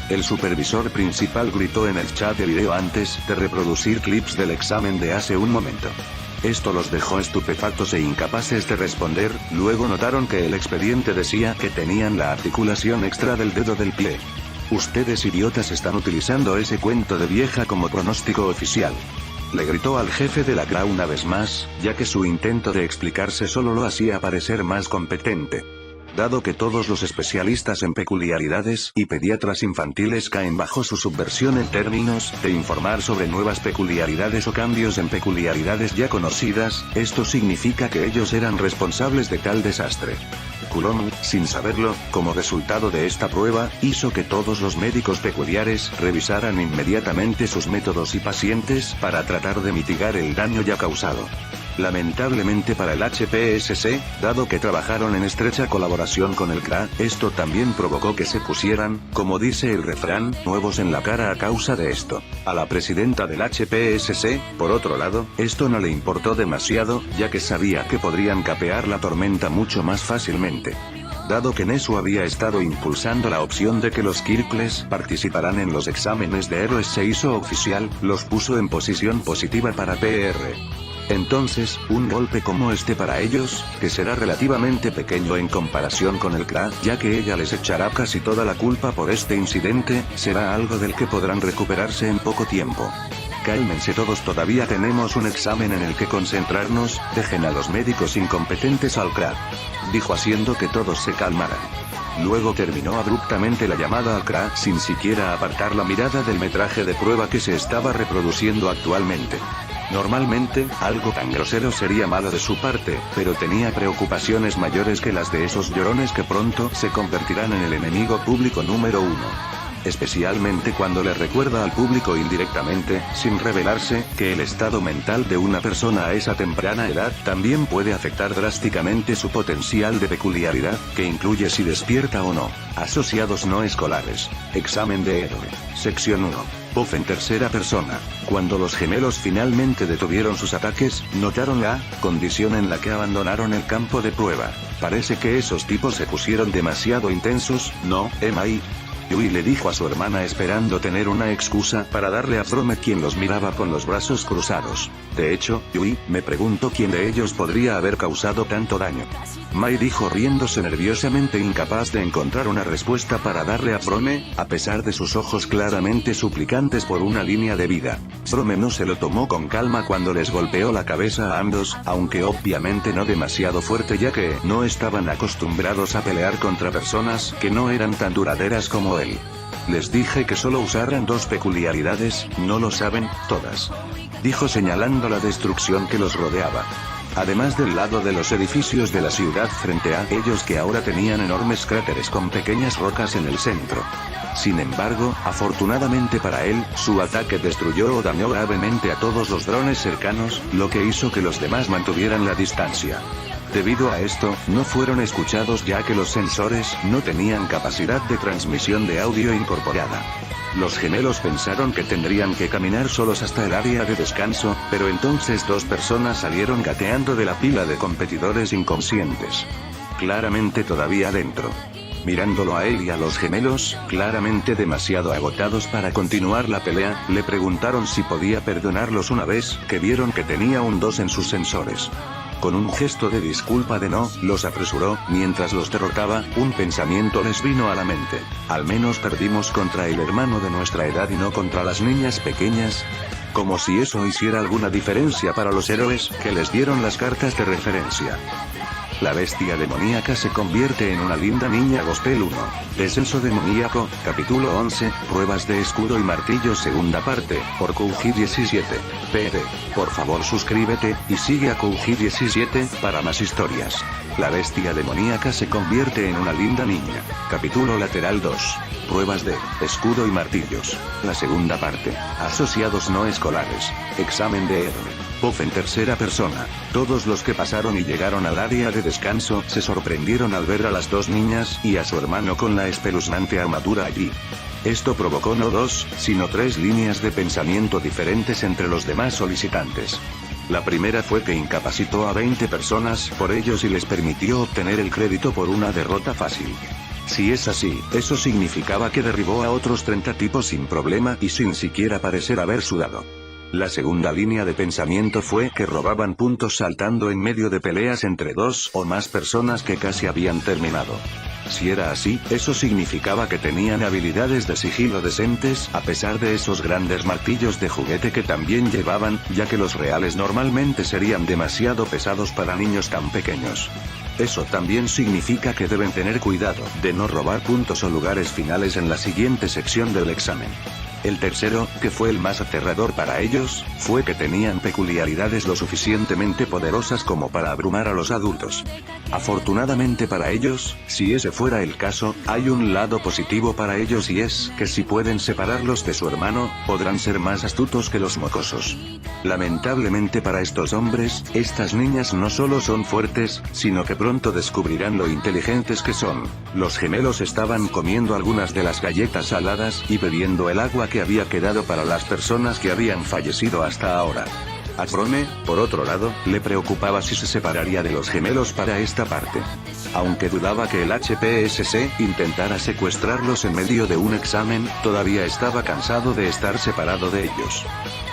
El supervisor principal gritó en el chat de video antes de reproducir clips del examen de hace un momento. Esto los dejó estupefactos e incapaces de responder, luego notaron que el expediente decía que tenían la articulación extra del dedo del pie. Ustedes idiotas están utilizando ese cuento de vieja como pronóstico oficial. Le gritó al jefe de la CRA una vez más, ya que su intento de explicarse solo lo hacía parecer más competente. Dado que todos los especialistas en peculiaridades y pediatras infantiles caen bajo su subversión en términos de informar sobre nuevas peculiaridades o cambios en peculiaridades ya conocidas, esto significa que ellos eran responsables de tal desastre. Kuromu, sin saberlo, como resultado de esta prueba, hizo que todos los médicos peculiares revisaran inmediatamente sus métodos y pacientes para tratar de mitigar el daño ya causado. Lamentablemente para el HPSC, dado que trabajaron en estrecha colaboración con el CRA, esto también provocó que se pusieran, como dice el refrán, nuevos en la cara a causa de esto. A la presidenta del HPSC, por otro lado, esto no le importó demasiado, ya que sabía que podrían capear la tormenta mucho más fácilmente. Dado que Nezu había estado impulsando la opción de que los Kirkles participarán en los exámenes de héroes se hizo oficial, los puso en posición positiva para PR. Entonces, un golpe como este para ellos, que será relativamente pequeño en comparación con el CRA, ya que ella les echará casi toda la culpa por este incidente, será algo del que podrán recuperarse en poco tiempo. Cálmense todos, todavía tenemos un examen en el que concentrarnos, dejen a los médicos incompetentes al CRA. Dijo haciendo que todos se calmaran. Luego terminó abruptamente la llamada al CRA sin siquiera apartar la mirada del metraje de prueba que se estaba reproduciendo actualmente. Normalmente, algo tan grosero sería malo de su parte, pero tenía preocupaciones mayores que las de esos llorones que pronto se convertirán en el enemigo público número 1. especialmente cuando le recuerda al público indirectamente, sin revelarse, que el estado mental de una persona a esa temprana edad también puede afectar drásticamente su potencial de peculiaridad, que incluye si despierta o no. Asociados no escolares. Examen de héroe. Sección 1. Puff en tercera persona. Cuando los gemelos finalmente detuvieron sus ataques, notaron la condición en la que abandonaron el campo de prueba. Parece que esos tipos se pusieron demasiado intensos, ¿no, Emma? Yui le dijo a su hermana esperando tener una excusa para darle a Frome, quien los miraba con los brazos cruzados. De hecho, Yui, me pregunto quién de ellos podría haber causado tanto daño. Mai dijo riéndose nerviosamente, incapaz de encontrar una respuesta para darle a Frome, a pesar de sus ojos claramente suplicantes por una línea de vida. Frome no se lo tomó con calma cuando les golpeó la cabeza a ambos, aunque obviamente no demasiado fuerte ya que no estaban acostumbrados a pelear contra personas que no eran tan duraderas como él. Les dije que solo usaran 2 peculiaridades, ¿no lo saben? Todas. Dijo señalando la destrucción que los rodeaba. Además del lado de los edificios de la ciudad frente a ellos, que ahora tenían enormes cráteres con pequeñas rocas en el centro. Sin embargo, afortunadamente para él, su ataque destruyó o dañó gravemente a todos los drones cercanos, lo que hizo que los demás mantuvieran la distancia. Debido a esto, no fueron escuchados ya que los sensores no tenían capacidad de transmisión de audio incorporada. Los gemelos pensaron que tendrían que caminar solos hasta el área de descanso, pero entonces 2 personas salieron gateando de la pila de competidores inconscientes. Claramente todavía adentro. Mirándolo a él y a los gemelos, claramente demasiado agotados para continuar la pelea, le preguntaron si podía perdonarlos una vez que vieron que tenía un 2 en sus sensores. Con un gesto de disculpa de no, los apresuró, mientras los derrotaba, un pensamiento les vino a la mente. Al menos perdimos contra el hermano de nuestra edad y no contra las niñas pequeñas. Como si eso hiciera alguna diferencia para los héroes que les dieron las cartas de referencia. La bestia demoníaca se convierte en una linda niña gospel 1. Descenso demoníaco, capítulo 11, pruebas de escudo y martillo, segunda parte, por Kouji 17. PD. Por favor suscríbete, y sigue a Kouji 17, para más historias. La bestia demoníaca se convierte en una linda niña. Capítulo lateral 2. Pruebas de escudo y martillos. La segunda parte. Asociados no escolares. Examen de héroe. Puff en tercera persona. Todos los que pasaron y llegaron al área de descanso se sorprendieron al ver a las 2 niñas y a su hermano con la espeluznante armadura allí. Esto provocó no 2, sino 3 líneas de pensamiento diferentes entre los demás solicitantes. La primera fue que incapacitó a 20 personas por ellos y les permitió obtener el crédito por una derrota fácil. Si es así, eso significaba que derribó a otros 30 tipos sin problema y sin siquiera parecer haber sudado. La segunda línea de pensamiento fue que robaban puntos saltando en medio de peleas entre 2 o más personas que casi habían terminado. Si era así, eso significaba que tenían habilidades de sigilo decentes, a pesar de esos grandes martillos de juguete que también llevaban, ya que los reales normalmente serían demasiado pesados para niños tan pequeños. Eso también significa que deben tener cuidado de no robar puntos o lugares finales en la siguiente sección del examen. El tercero, que fue el más aterrador para ellos, fue que tenían peculiaridades lo suficientemente poderosas como para abrumar a los adultos. Afortunadamente para ellos, si ese fuera el caso, hay un lado positivo para ellos y es que si pueden separarlos de su hermano, podrán ser más astutos que los mocosos. Lamentablemente para estos hombres, estas niñas no solo son fuertes, sino que pronto descubrirán lo inteligentes que son. Los gemelos estaban comiendo algunas de las galletas saladas y bebiendo el agua que había quedado para las personas que habían fallecido hasta ahora. A Frome, por otro lado, le preocupaba si se separaría de los gemelos para esta parte. Aunque dudaba que el HPSC intentara secuestrarlos en medio de un examen, todavía estaba cansado de estar separado de ellos.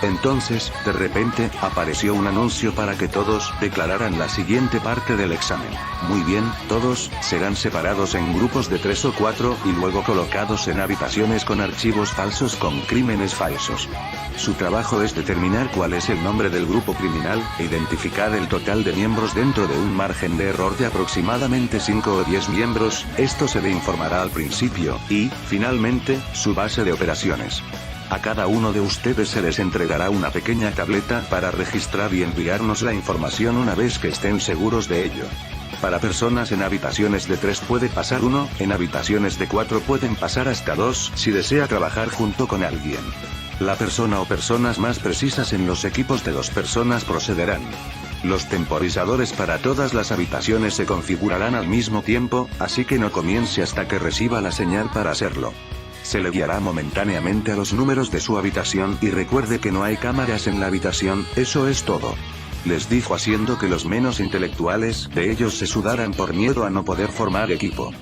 Entonces, de repente, apareció un anuncio para que todos declararan la siguiente parte del examen. Muy bien, todos serán separados en grupos de 3 o 4 y luego colocados en habitaciones con archivos falsos con crímenes falsos. Su trabajo es determinar cuál es el nombre del grupo criminal, e identificar el total de miembros dentro de un margen de error de aproximadamente 5 o 10 miembros, esto se le informará al principio, y, finalmente, su base de operaciones. A cada uno de ustedes se les entregará una pequeña tableta para registrar y enviarnos la información una vez que estén seguros de ello. Para personas en habitaciones de 3 puede pasar 1, en habitaciones de 4 pueden pasar hasta 2 si desea trabajar junto con alguien. La persona o personas más precisas en los equipos de 2 personas procederán. Los temporizadores para todas las habitaciones se configurarán al mismo tiempo, así que no comience hasta que reciba la señal para hacerlo. Se le guiará momentáneamente a los números de su habitación y recuerde que no hay cámaras en la habitación, eso es todo. Les dijo haciendo que los menos intelectuales de ellos se sudaran por miedo a no poder formar equipo.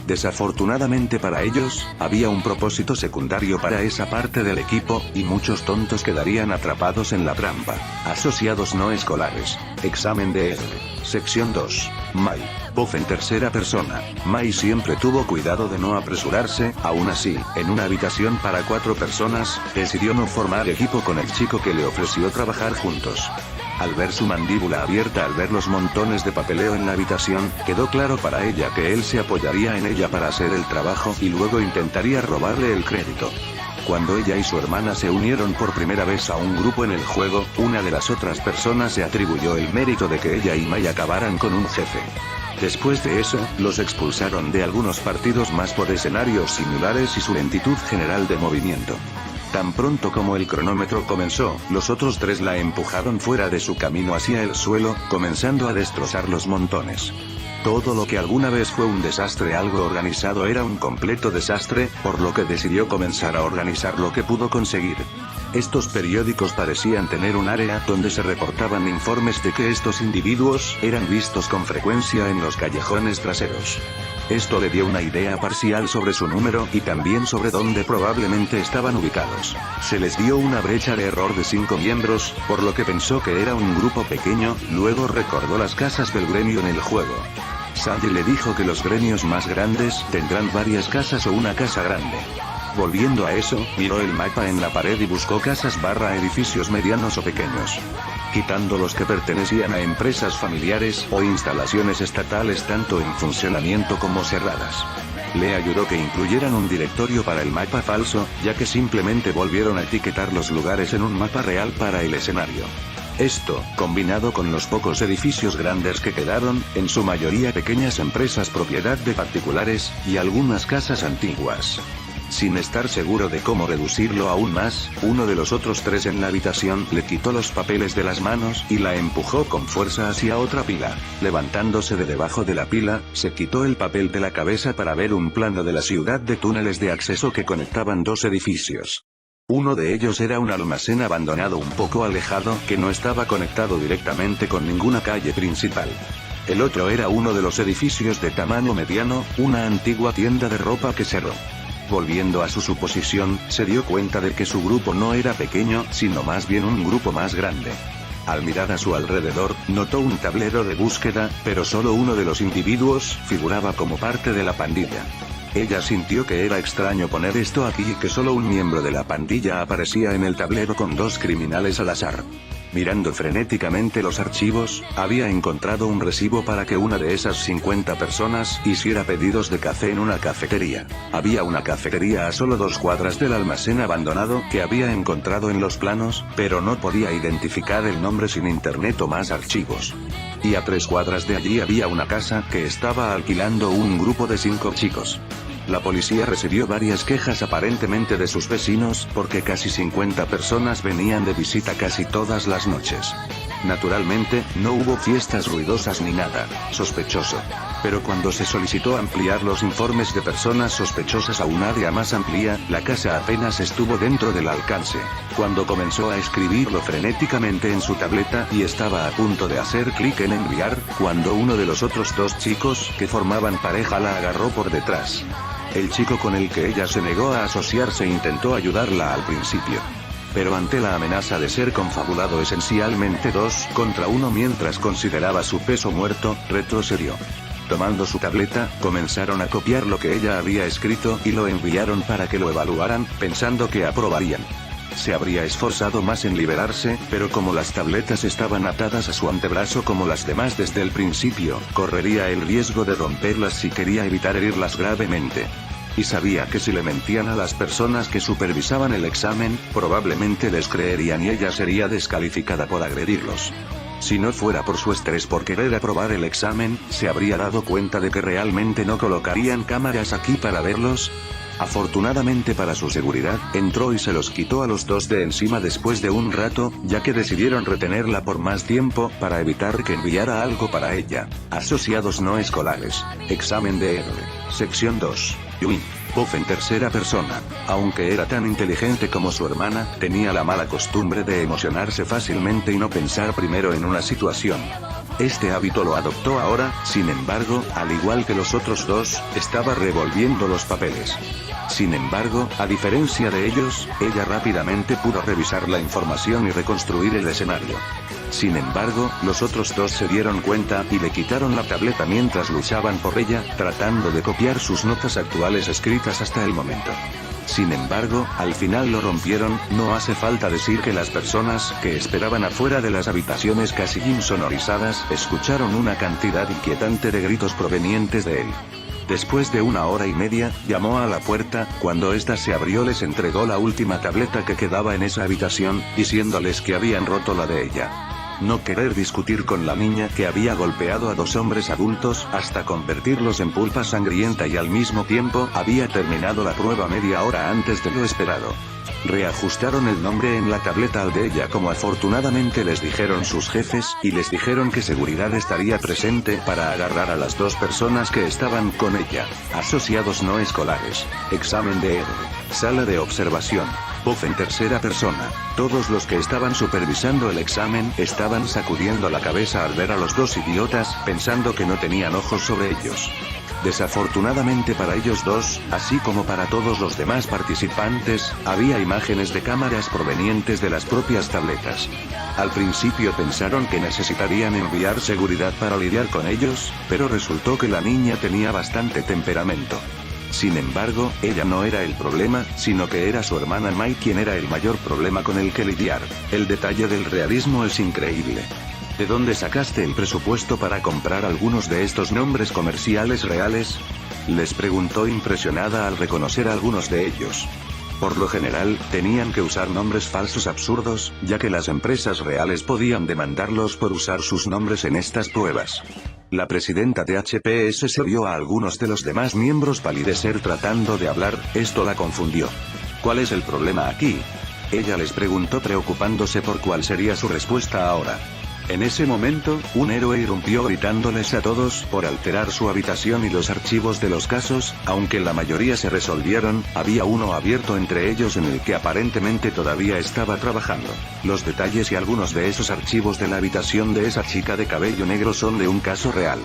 Desafortunadamente para ellos, había un propósito secundario para esa parte del equipo, y muchos tontos quedarían atrapados en la trampa. Asociados no escolares. Examen de R. Sección 2. Mai. Voz en tercera persona. Mai siempre tuvo cuidado de no apresurarse, aún así, en una habitación para 4 personas, decidió no formar equipo con el chico que le ofreció trabajar juntos. Al ver su mandíbula abierta al ver los montones de papeleo en la habitación, quedó claro para ella que él se apoyaría en ella para hacer el trabajo y luego intentaría robarle el crédito. Cuando ella y su hermana se unieron por primera vez a un grupo en el juego, una de las otras personas se atribuyó el mérito de que ella y Mai acabaran con un jefe. Después de eso, los expulsaron de algunos partidos más por escenarios similares y su lentitud general de movimiento. Tan pronto como el cronómetro comenzó, los otros 3 la empujaron fuera de su camino hacia el suelo, comenzando a destrozar los montones. Todo lo que alguna vez fue un desastre algo organizado era un completo desastre, por lo que decidió comenzar a organizar lo que pudo conseguir. Estos periódicos parecían tener un área donde se reportaban informes de que estos individuos eran vistos con frecuencia en los callejones traseros. Esto le dio una idea parcial sobre su número y también sobre dónde probablemente estaban ubicados. Se les dio una brecha de error de 5 miembros, por lo que pensó que era un grupo pequeño, luego recordó las casas del gremio en el juego. Sandy le dijo que los gremios más grandes tendrán varias casas o una casa grande. Volviendo a eso, miró el mapa en la pared y buscó casas/edificios medianos o pequeños. Quitando los que pertenecían a empresas familiares o instalaciones estatales tanto en funcionamiento como cerradas. Le ayudó que incluyeran un directorio para el mapa falso, ya que simplemente volvieron a etiquetar los lugares en un mapa real para el escenario. Esto, combinado con los pocos edificios grandes que quedaron, en su mayoría pequeñas empresas propiedad de particulares, y algunas casas antiguas. Sin estar seguro de cómo reducirlo aún más, uno de los otros 3 en la habitación le quitó los papeles de las manos y la empujó con fuerza hacia otra pila. Levantándose de debajo de la pila, se quitó el papel de la cabeza para ver un plano de la ciudad de túneles de acceso que conectaban 2 edificios. Uno de ellos era un almacén abandonado un poco alejado que no estaba conectado directamente con ninguna calle principal. El otro era uno de los edificios de tamaño mediano, una antigua tienda de ropa que cerró. Volviendo a su suposición, se dio cuenta de que su grupo no era pequeño, sino más bien un grupo más grande. Al mirar a su alrededor, notó un tablero de búsqueda, pero solo uno de los individuos figuraba como parte de la pandilla. Ella sintió que era extraño poner esto aquí y que solo un miembro de la pandilla aparecía en el tablero con 2 criminales al azar. Mirando frenéticamente los archivos, había encontrado un recibo para que una de esas 50 personas hiciera pedidos de café en una cafetería. Había una cafetería a solo 2 cuadras del almacén abandonado que había encontrado en los planos, pero no podía identificar el nombre sin internet o más archivos. Y a 3 cuadras de allí había una casa que estaba alquilando un grupo de 5 chicos. La policía recibió varias quejas aparentemente de sus vecinos, porque casi 50 personas venían de visita casi todas las noches. Naturalmente, no hubo fiestas ruidosas ni nada sospechoso. Pero cuando se solicitó ampliar los informes de personas sospechosas a un área más amplia, la casa apenas estuvo dentro del alcance. Cuando comenzó a escribirlo frenéticamente en su tableta y estaba a punto de hacer clic en enviar, cuando uno de los otros 2 chicos que formaban pareja la agarró por detrás. El chico con el que ella se negó a asociarse intentó ayudarla al principio. Pero ante la amenaza de ser confabulado esencialmente 2 contra 1 mientras consideraba su peso muerto, retrocedió. Tomando su tableta, comenzaron a copiar lo que ella había escrito y lo enviaron para que lo evaluaran, pensando que aprobarían. Se habría esforzado más en liberarse, pero como las tabletas estaban atadas a su antebrazo como las demás desde el principio, correría el riesgo de romperlas si quería evitar herirlas gravemente. Y sabía que si le mentían a las personas que supervisaban el examen, probablemente les creerían y ella sería descalificada por agredirlos. Si no fuera por su estrés por querer aprobar el examen, se habría dado cuenta de que realmente no colocarían cámaras aquí para verlos. Afortunadamente para su seguridad, entró y se los quitó a los dos de encima después de un rato, ya que decidieron retenerla por más tiempo, para evitar que enviara algo para ella. Asociados no escolares. Examen de héroe. Sección 2. Yuin. Puff en tercera persona. Aunque era tan inteligente como su hermana, tenía la mala costumbre de emocionarse fácilmente y no pensar primero en una situación. Este hábito lo adoptó ahora, sin embargo, al igual que los otros dos, estaba revolviendo los papeles. Sin embargo, a diferencia de ellos, ella rápidamente pudo revisar la información y reconstruir el escenario. Sin embargo, los otros dos se dieron cuenta y le quitaron la tableta mientras luchaban por ella, tratando de copiar sus notas actuales escritas hasta el momento. Sin embargo, al final lo rompieron. No hace falta decir que las personas que esperaban afuera de las habitaciones casi insonorizadas escucharon una cantidad inquietante de gritos provenientes de él. Después de 1 hora y media, llamó a la puerta. Cuando ésta se abrió les entregó la última tableta que quedaba en esa habitación, diciéndoles que habían roto la de ella. No querer discutir con la niña que había golpeado a 2 hombres adultos hasta convertirlos en pulpa sangrienta y al mismo tiempo había terminado la prueba media hora antes de lo esperado. Reajustaron el nombre en la tableta al de ella como afortunadamente les dijeron sus jefes, y les dijeron que seguridad estaría presente para agarrar a las 2 personas que estaban con ella. Asociados no escolares. Examen de héroe. Sala de observación. Puff en tercera persona. Todos los que estaban supervisando el examen estaban sacudiendo la cabeza al ver a los 2 idiotas, pensando que no tenían ojos sobre ellos. Desafortunadamente para ellos dos, así como para todos los demás participantes, había imágenes de cámaras provenientes de las propias tabletas. Al principio pensaron que necesitarían enviar seguridad para lidiar con ellos, pero resultó que la niña tenía bastante temperamento. Sin embargo, ella no era el problema, sino que era su hermana Mai quien era el mayor problema con el que lidiar. El detalle del realismo es increíble. ¿De dónde sacaste el presupuesto para comprar algunos de estos nombres comerciales reales? Les preguntó impresionada al reconocer algunos de ellos. Por lo general, tenían que usar nombres falsos absurdos, ya que las empresas reales podían demandarlos por usar sus nombres en estas pruebas. La presidenta de HPS se vio a algunos de los demás miembros palidecer tratando de hablar. Esto la confundió. ¿Cuál es el problema aquí? Ella les preguntó preocupándose por cuál sería su respuesta ahora. En ese momento, un héroe irrumpió gritándoles a todos por alterar su habitación y los archivos de los casos. Aunque la mayoría se resolvieron, había uno abierto entre ellos en el que aparentemente todavía estaba trabajando. Los detalles y algunos de esos archivos de la habitación de esa chica de cabello negro son de un caso real.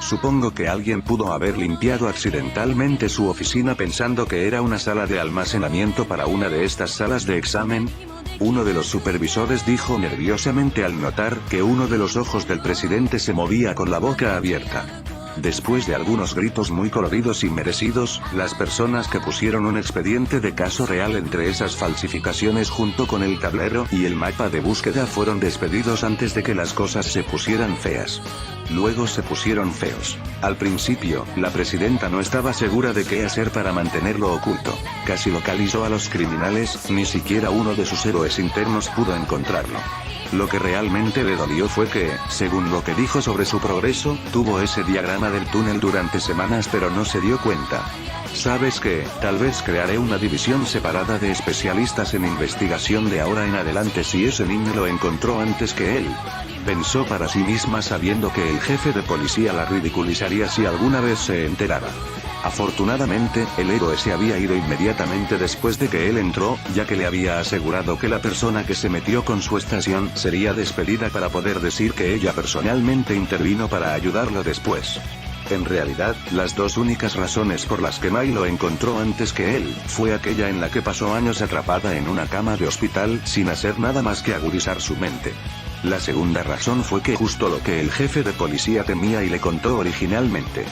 Supongo que alguien pudo haber limpiado accidentalmente su oficina pensando que era una sala de almacenamiento para una de estas salas de examen. Uno de los supervisores dijo nerviosamente al notar que uno de los ojos del presidente se movía con la boca abierta. Después de algunos gritos muy coloridos y merecidos, las personas que pusieron un expediente de caso real entre esas falsificaciones junto con el tablero y el mapa de búsqueda fueron despedidos antes de que las cosas se pusieran feas. Luego se pusieron feos. Al principio, la presidenta no estaba segura de qué hacer para mantenerlo oculto. Casi localizó a los criminales, ni siquiera uno de sus héroes internos pudo encontrarlo. Lo que realmente le dolió fue que, según lo que dijo sobre su progreso, tuvo ese diagrama del túnel durante semanas pero no se dio cuenta. ¿Sabes qué? Tal vez crearé una división separada de especialistas en investigación de ahora en adelante si ese niño lo encontró antes que él. Pensó para sí misma sabiendo que el jefe de policía la ridiculizaría si alguna vez se enterara. Afortunadamente, el héroe se había ido inmediatamente después de que él entró, ya que le había asegurado que la persona que se metió con su estación sería despedida para poder decir que ella personalmente intervino para ayudarlo después. En realidad, las dos únicas razones por las que Mai lo encontró antes que él, fue aquella en la que pasó años atrapada en una cama de hospital sin hacer nada más que agudizar su mente. La segunda razón fue que justo lo que el jefe de policía temía y le contó originalmente.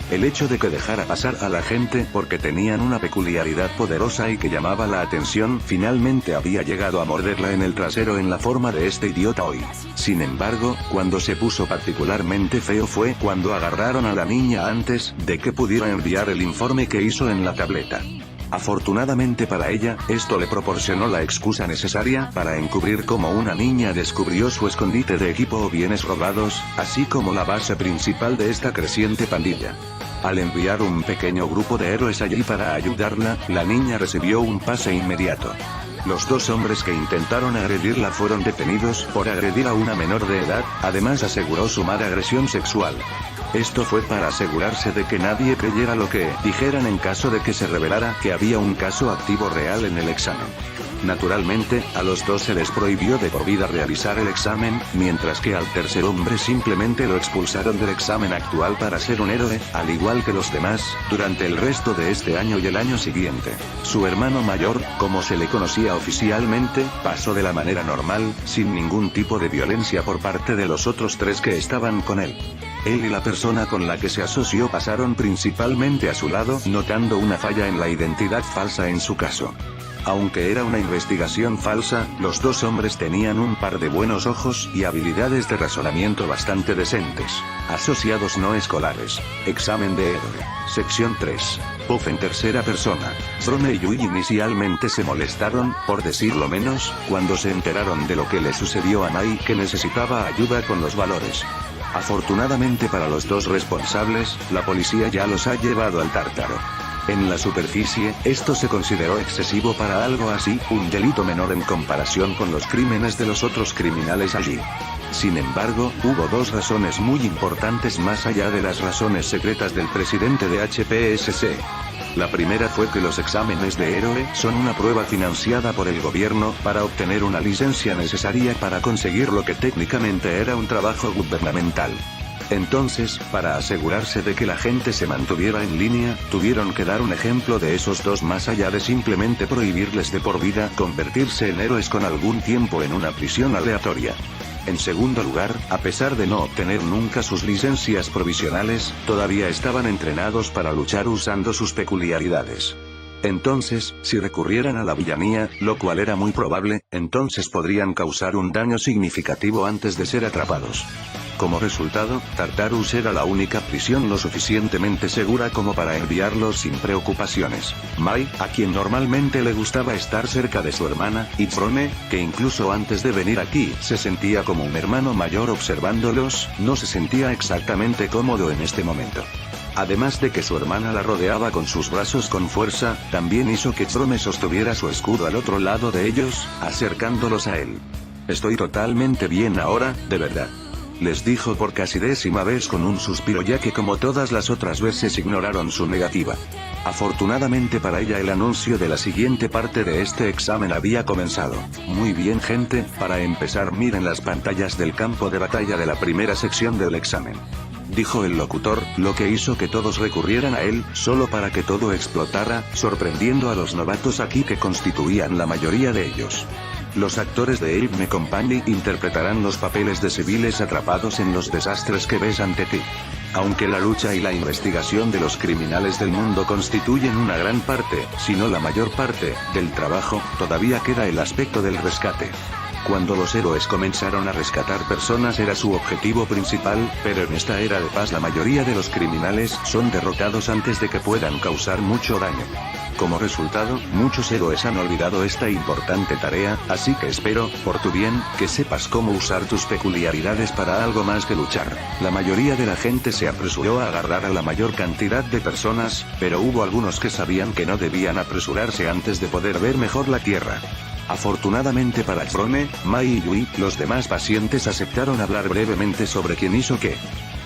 El hecho de que dejara pasar a la gente porque tenían una peculiaridad poderosa y que llamaba la atención finalmente había llegado a morderla en el trasero en la forma de este idiota hoy. Sin embargo, cuando se puso particularmente feo fue cuando agarraron a la niña antes de que pudiera enviar el informe que hizo en la tableta. Afortunadamente para ella, esto le proporcionó la excusa necesaria para encubrir cómo una niña descubrió su escondite de equipo o bienes robados, así como la base principal de esta creciente pandilla. Al enviar un pequeño grupo de héroes allí para ayudarla, la niña recibió un pase inmediato. Los dos hombres que intentaron agredirla fueron detenidos por agredir a una menor de edad, además aseguró sumar agresión sexual. Esto fue para asegurarse de que nadie creyera lo que dijeran en caso de que se revelara que había un caso activo real en el examen. Naturalmente, a los dos se les prohibió de por vida realizar el examen, mientras que al tercer hombre simplemente lo expulsaron del examen actual para ser un héroe, al igual que los demás, durante el resto de este año y el año siguiente. Su hermano mayor, como se le conocía oficialmente, pasó de la manera normal, sin ningún tipo de violencia por parte de los otros tres que estaban con él. Él y la persona con la que se asoció pasaron principalmente a su lado, notando una falla en la identidad falsa en su caso. Aunque era una investigación falsa, los dos hombres tenían un par de buenos ojos y habilidades de razonamiento bastante decentes. Asociados no escolares. Examen de héroe. Sección 3. Puff en tercera persona. Frome y Yui inicialmente se molestaron, por decirlo menos, cuando se enteraron de lo que le sucedió a Mai, que necesitaba ayuda con los valores. Afortunadamente para los dos responsables, la policía ya los ha llevado al Tártaro. En la superficie, esto se consideró excesivo para algo así, un delito menor en comparación con los crímenes de los otros criminales allí. Sin embargo, hubo dos razones muy importantes más allá de las razones secretas del presidente de HPSC. La primera fue que los exámenes de héroe son una prueba financiada por el gobierno para obtener una licencia necesaria para conseguir lo que técnicamente era un trabajo gubernamental. Entonces, para asegurarse de que la gente se mantuviera en línea, tuvieron que dar un ejemplo de esos dos más allá de simplemente prohibirles de por vida convertirse en héroes con algún tiempo en una prisión aleatoria. En segundo lugar, a pesar de no obtener nunca sus licencias provisionales, todavía estaban entrenados para luchar usando sus peculiaridades. Entonces, si recurrieran a la villanía, lo cual era muy probable, entonces podrían causar un daño significativo antes de ser atrapados. Como resultado, Tartarus era la única prisión lo suficientemente segura como para enviarlos sin preocupaciones. Mai, a quien normalmente le gustaba estar cerca de su hermana, y Frome, que incluso antes de venir aquí se sentía como un hermano mayor observándolos, no se sentía exactamente cómodo en este momento. Además de que su hermana la rodeaba con sus brazos con fuerza, también hizo que Frome sostuviera su escudo al otro lado de ellos, acercándolos a él. Estoy totalmente bien ahora, de verdad. Les dijo por casi décima vez con un suspiro ya que como todas las otras veces ignoraron su negativa. Afortunadamente para ella el anuncio de la siguiente parte de este examen había comenzado. Muy bien gente, para empezar miren las pantallas del campo de batalla de la primera sección del examen. Dijo el locutor, lo que hizo que todos recurrieran a él, solo para que todo explotara, sorprendiendo a los novatos aquí que constituían la mayoría de ellos. Los actores de Abe Company interpretarán los papeles de civiles atrapados en los desastres que ves ante ti. Aunque la lucha y la investigación de los criminales del mundo constituyen una gran parte, si no la mayor parte, del trabajo, todavía queda el aspecto del rescate. Cuando los héroes comenzaron a rescatar personas era su objetivo principal, pero en esta era de paz la mayoría de los criminales son derrotados antes de que puedan causar mucho daño. Como resultado, muchos héroes han olvidado esta importante tarea, así que espero, por tu bien, que sepas cómo usar tus peculiaridades para algo más que luchar. La mayoría de la gente se apresuró a agarrar a la mayor cantidad de personas, pero hubo algunos que sabían que no debían apresurarse antes de poder ver mejor la tierra. Afortunadamente para Frome, Mai y Yui, los demás pacientes aceptaron hablar brevemente sobre quién hizo qué.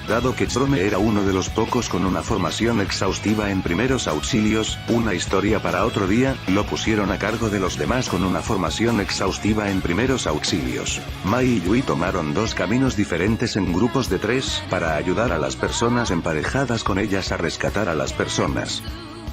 Dado que Frome era uno de los pocos con una formación exhaustiva en primeros auxilios, una historia para otro día, lo pusieron a cargo de los demás con una formación exhaustiva en primeros auxilios. Mai y Yui tomaron dos caminos diferentes en grupos de 3, para ayudar a las personas emparejadas con ellas a rescatar a las personas.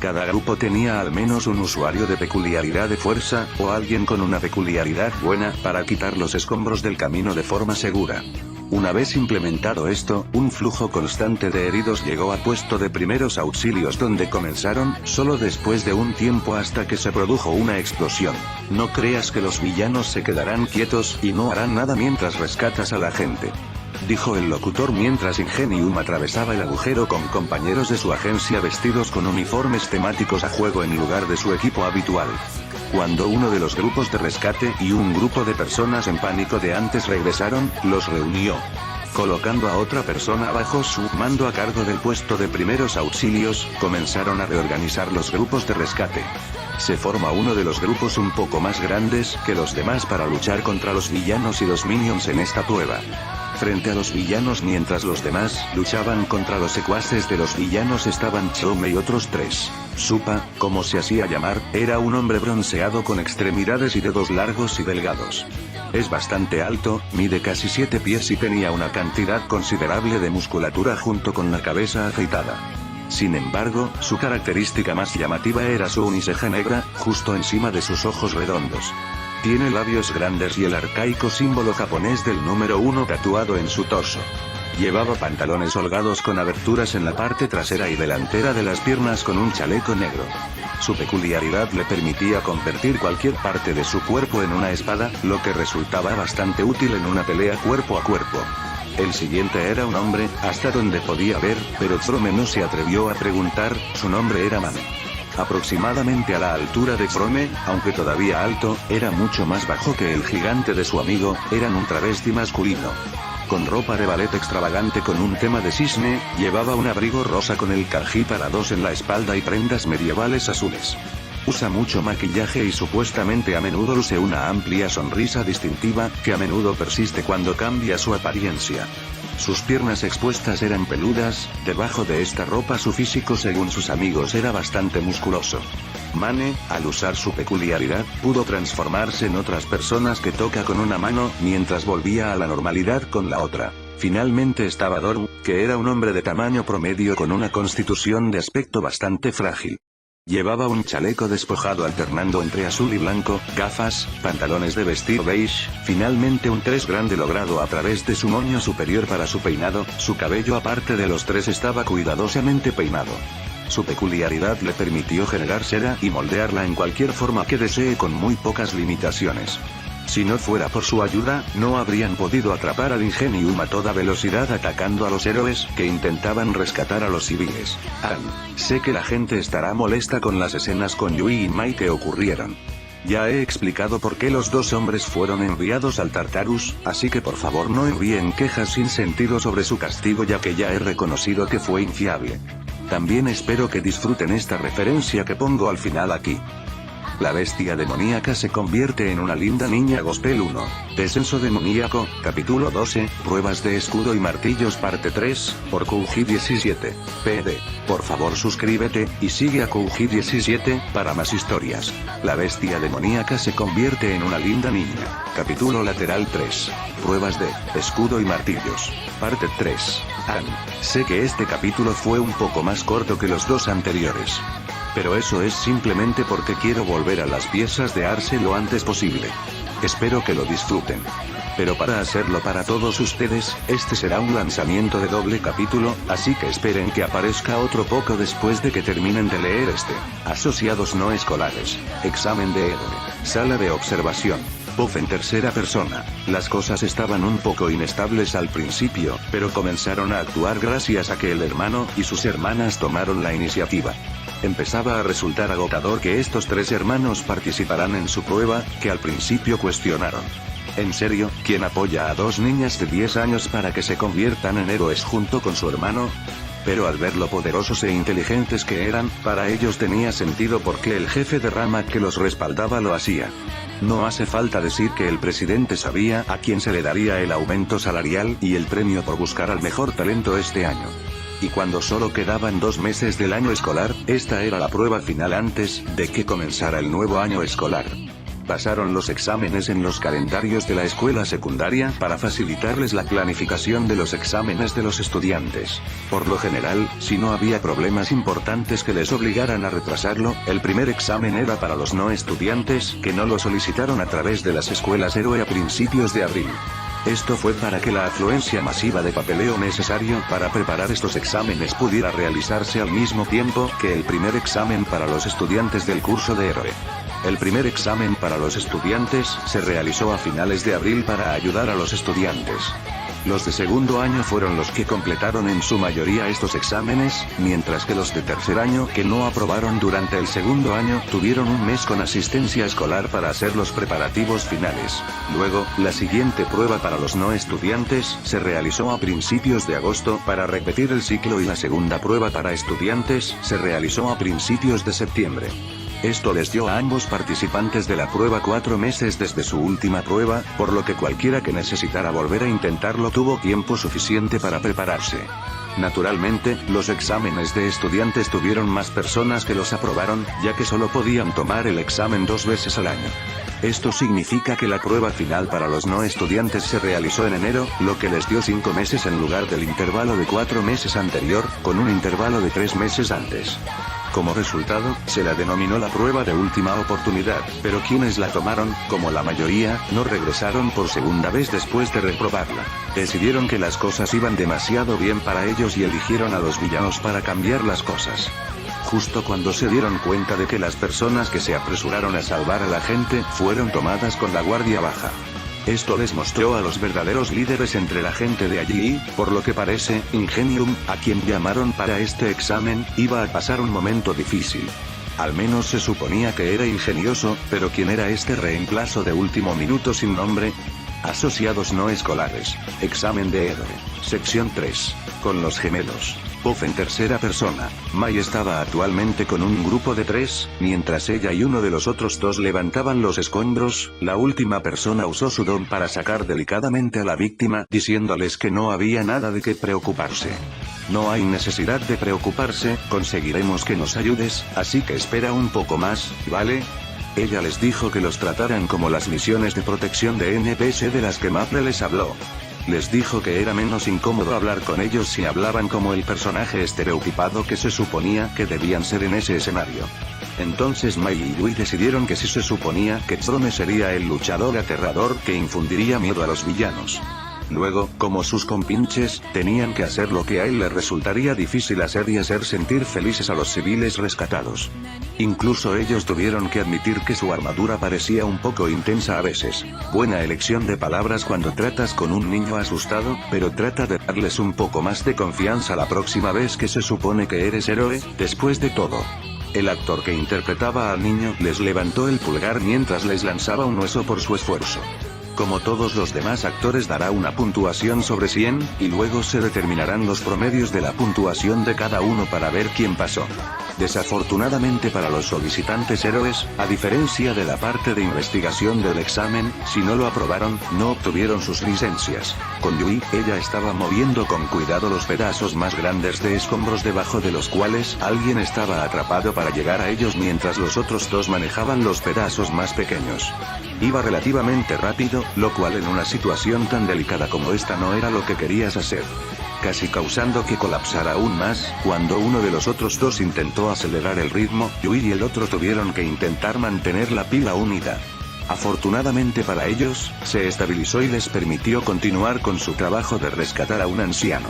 Cada grupo tenía al menos un usuario de peculiaridad de fuerza, o alguien con una peculiaridad buena, para quitar los escombros del camino de forma segura. Una vez implementado esto, un flujo constante de heridos llegó a puesto de primeros auxilios donde comenzaron, solo después de un tiempo hasta que se produjo una explosión. No creas que los villanos se quedarán quietos y no harán nada mientras rescatas a la gente. dijo el locutor mientras Ingenium atravesaba el agujero con compañeros de su agencia vestidos con uniformes temáticos a juego en lugar de su equipo habitual. Cuando uno de los grupos de rescate y un grupo de personas en pánico de antes regresaron, los reunió. Colocando a otra persona bajo su mando a cargo del puesto de primeros auxilios, comenzaron a reorganizar los grupos de rescate. Se forma uno de los grupos un poco más grandes que los demás para luchar contra los villanos y los minions en esta prueba. Frente a los villanos mientras los demás luchaban contra los secuaces de los villanos estaban Chome y otros tres. Supa, como se hacía llamar, era un hombre bronceado con extremidades y dedos largos y delgados. Es bastante alto, mide casi 7 pies y tenía una cantidad considerable de musculatura junto con la cabeza afeitada. Sin embargo, su característica más llamativa era su uniceja negra, justo encima de sus ojos redondos. Tiene labios grandes y el arcaico símbolo japonés del número 1 tatuado en su torso. Llevaba pantalones holgados con aberturas en la parte trasera y delantera de las piernas con un chaleco negro. Su peculiaridad le permitía convertir cualquier parte de su cuerpo en una espada, lo que resultaba bastante útil en una pelea cuerpo a cuerpo. El siguiente era un hombre, hasta donde podía ver, pero Frome no se atrevió a preguntar, su nombre era Mane. Aproximadamente a la altura de Frome, aunque todavía alto, era mucho más bajo que el gigante de su amigo, eran un travesti masculino. Con ropa de ballet extravagante con un tema de cisne, llevaba un abrigo rosa con el kanji para 2 en la espalda y prendas medievales azules. Usa mucho maquillaje y supuestamente a menudo luce una amplia sonrisa distintiva, que a menudo persiste cuando cambia su apariencia. Sus piernas expuestas eran peludas, debajo de esta ropa su físico según sus amigos era bastante musculoso. Mane, al usar su peculiaridad, pudo transformarse en otras personas que toca con una mano, mientras volvía a la normalidad con la otra. Finalmente estaba Doru, que era un hombre de tamaño promedio con una constitución de aspecto bastante frágil. Llevaba un chaleco despojado alternando entre azul y blanco, gafas, pantalones de vestir beige, finalmente un 3 grande logrado a través de su moño superior para su peinado, su cabello aparte de los 3 estaba cuidadosamente peinado. Su peculiaridad le permitió generar cera y moldearla en cualquier forma que desee con muy pocas limitaciones. Si no fuera por su ayuda, no habrían podido atrapar al Ingenium a toda velocidad atacando a los héroes que intentaban rescatar a los civiles. Sé que la gente estará molesta con las escenas con Yui y Mai que ocurrieron. Ya he explicado por qué los 2 hombres fueron enviados al Tartarus, así que por favor no envíen quejas sin sentido sobre su castigo ya que ya he reconocido que fue infiable. También espero que disfruten esta referencia que pongo al final aquí. La bestia demoníaca se convierte en una linda niña gospel 1. Descenso demoníaco, capítulo 12, pruebas de escudo y martillos parte 3, por Kuuji17. PD. Por favor suscríbete, y sigue a Kuuji17, para más historias. La bestia demoníaca se convierte en una linda niña. Capítulo lateral 3. Pruebas de escudo y martillos. Parte 3. Sé que este capítulo fue un poco más corto que los 2 anteriores. Pero eso es simplemente porque quiero volver a las piezas de Arce lo antes posible. Espero que lo disfruten. Pero para hacerlo para todos ustedes, este será un lanzamiento de doble capítulo, así que esperen que aparezca otro poco después de que terminen de leer este. Asociados no escolares. Examen de héroe. Sala de observación. Puff en tercera persona. Las cosas estaban un poco inestables al principio, pero comenzaron a actuar gracias a que el hermano y sus hermanas tomaron la iniciativa. Empezaba a resultar agotador que estos 3 hermanos participaran en su prueba, que al principio cuestionaron. ¿En serio, quién apoya a 2 niñas de 10 años para que se conviertan en héroes junto con su hermano? Pero al ver lo poderosos e inteligentes que eran, para ellos tenía sentido porque el jefe de rama que los respaldaba lo hacía. No hace falta decir que el presidente sabía a quién se le daría el aumento salarial y el premio por buscar al mejor talento este año. Y cuando solo quedaban 2 meses del año escolar, esta era la prueba final antes de que comenzara el nuevo año escolar. Pasaron los exámenes en los calendarios de la escuela secundaria para facilitarles la planificación de los exámenes de los estudiantes. Por lo general, si no había problemas importantes que les obligaran a retrasarlo, el primer examen era para los no estudiantes que no lo solicitaron a través de las escuelas héroe a principios de abril. Esto fue para que la afluencia masiva de papeleo necesario para preparar estos exámenes pudiera realizarse al mismo tiempo que el primer examen para los estudiantes del curso de héroe. El primer examen para los estudiantes se realizó a finales de abril para ayudar a los estudiantes. Los de segundo año fueron los que completaron en su mayoría estos exámenes, mientras que los de tercer año que no aprobaron durante el segundo año tuvieron un mes con asistencia escolar para hacer los preparativos finales. Luego, la siguiente prueba para los no estudiantes se realizó a principios de agosto para repetir el ciclo y la segunda prueba para estudiantes se realizó a principios de septiembre. Esto les dio a ambos participantes de la prueba 4 meses desde su última prueba, por lo que cualquiera que necesitara volver a intentarlo tuvo tiempo suficiente para prepararse. Naturalmente, los exámenes de estudiantes tuvieron más personas que los aprobaron, ya que solo podían tomar el examen 2 veces al año. Esto significa que la prueba final para los no estudiantes se realizó en enero, lo que les dio 5 meses en lugar del intervalo de 4 meses anterior, con un intervalo de 3 meses antes. Como resultado, se la denominó la prueba de última oportunidad, pero quienes la tomaron, como la mayoría, no regresaron por segunda vez después de reprobarla. Decidieron que las cosas iban demasiado bien para ellos y eligieron a los villanos para cambiar las cosas. Justo cuando se dieron cuenta de que las personas que se apresuraron a salvar a la gente fueron tomadas con la guardia baja. Esto les mostró a los verdaderos líderes entre la gente de allí y, por lo que parece, Ingenium, a quien llamaron para este examen, iba a pasar un momento difícil. Al menos se suponía que era ingenioso, pero ¿quién era este reemplazo de último minuto sin nombre? Asociados no escolares. Examen de héroe. Sección 3. Con los gemelos. Puff en tercera persona. Mai estaba actualmente con un grupo de 3, mientras ella y uno de los otros 2 levantaban los escombros. La última persona usó su don para sacar delicadamente a la víctima, diciéndoles que no había nada de qué preocuparse. No hay necesidad de preocuparse, conseguiremos que nos ayudes, así que espera un poco más, ¿vale? Ella les dijo que los trataran como las misiones de protección de NPC de las que Maple les habló. Les dijo que era menos incómodo hablar con ellos si hablaban como el personaje estereotipado que se suponía que debían ser en ese escenario. Entonces Mai y Yui decidieron que si se suponía que Chrome sería el luchador aterrador que infundiría miedo a los villanos. Luego, como sus compinches, tenían que hacer lo que a él le resultaría difícil hacer y hacer sentir felices a los civiles rescatados. Incluso ellos tuvieron que admitir que su armadura parecía un poco intensa a veces. Buena elección de palabras cuando tratas con un niño asustado, pero trata de darles un poco más de confianza la próxima vez que se supone que eres héroe, después de todo. El actor que interpretaba al niño les levantó el pulgar mientras les lanzaba un hueso por su esfuerzo. Como todos los demás actores dará una puntuación sobre 100, y luego se determinarán los promedios de la puntuación de cada uno para ver quién pasó. Desafortunadamente para los solicitantes héroes, a diferencia de la parte de investigación del examen, si no lo aprobaron, no obtuvieron sus licencias. Con Yui, ella estaba moviendo con cuidado los pedazos más grandes de escombros debajo de los cuales alguien estaba atrapado para llegar a ellos mientras los otros 2 manejaban los pedazos más pequeños. Iba relativamente rápido, lo cual en una situación tan delicada como esta no era lo que querías hacer. Casi causando que colapsara aún más, cuando uno de los otros 2 intentó acelerar el ritmo, Yui y el otro tuvieron que intentar mantener la pila unida. Afortunadamente para ellos, se estabilizó y les permitió continuar con su trabajo de rescatar a un anciano.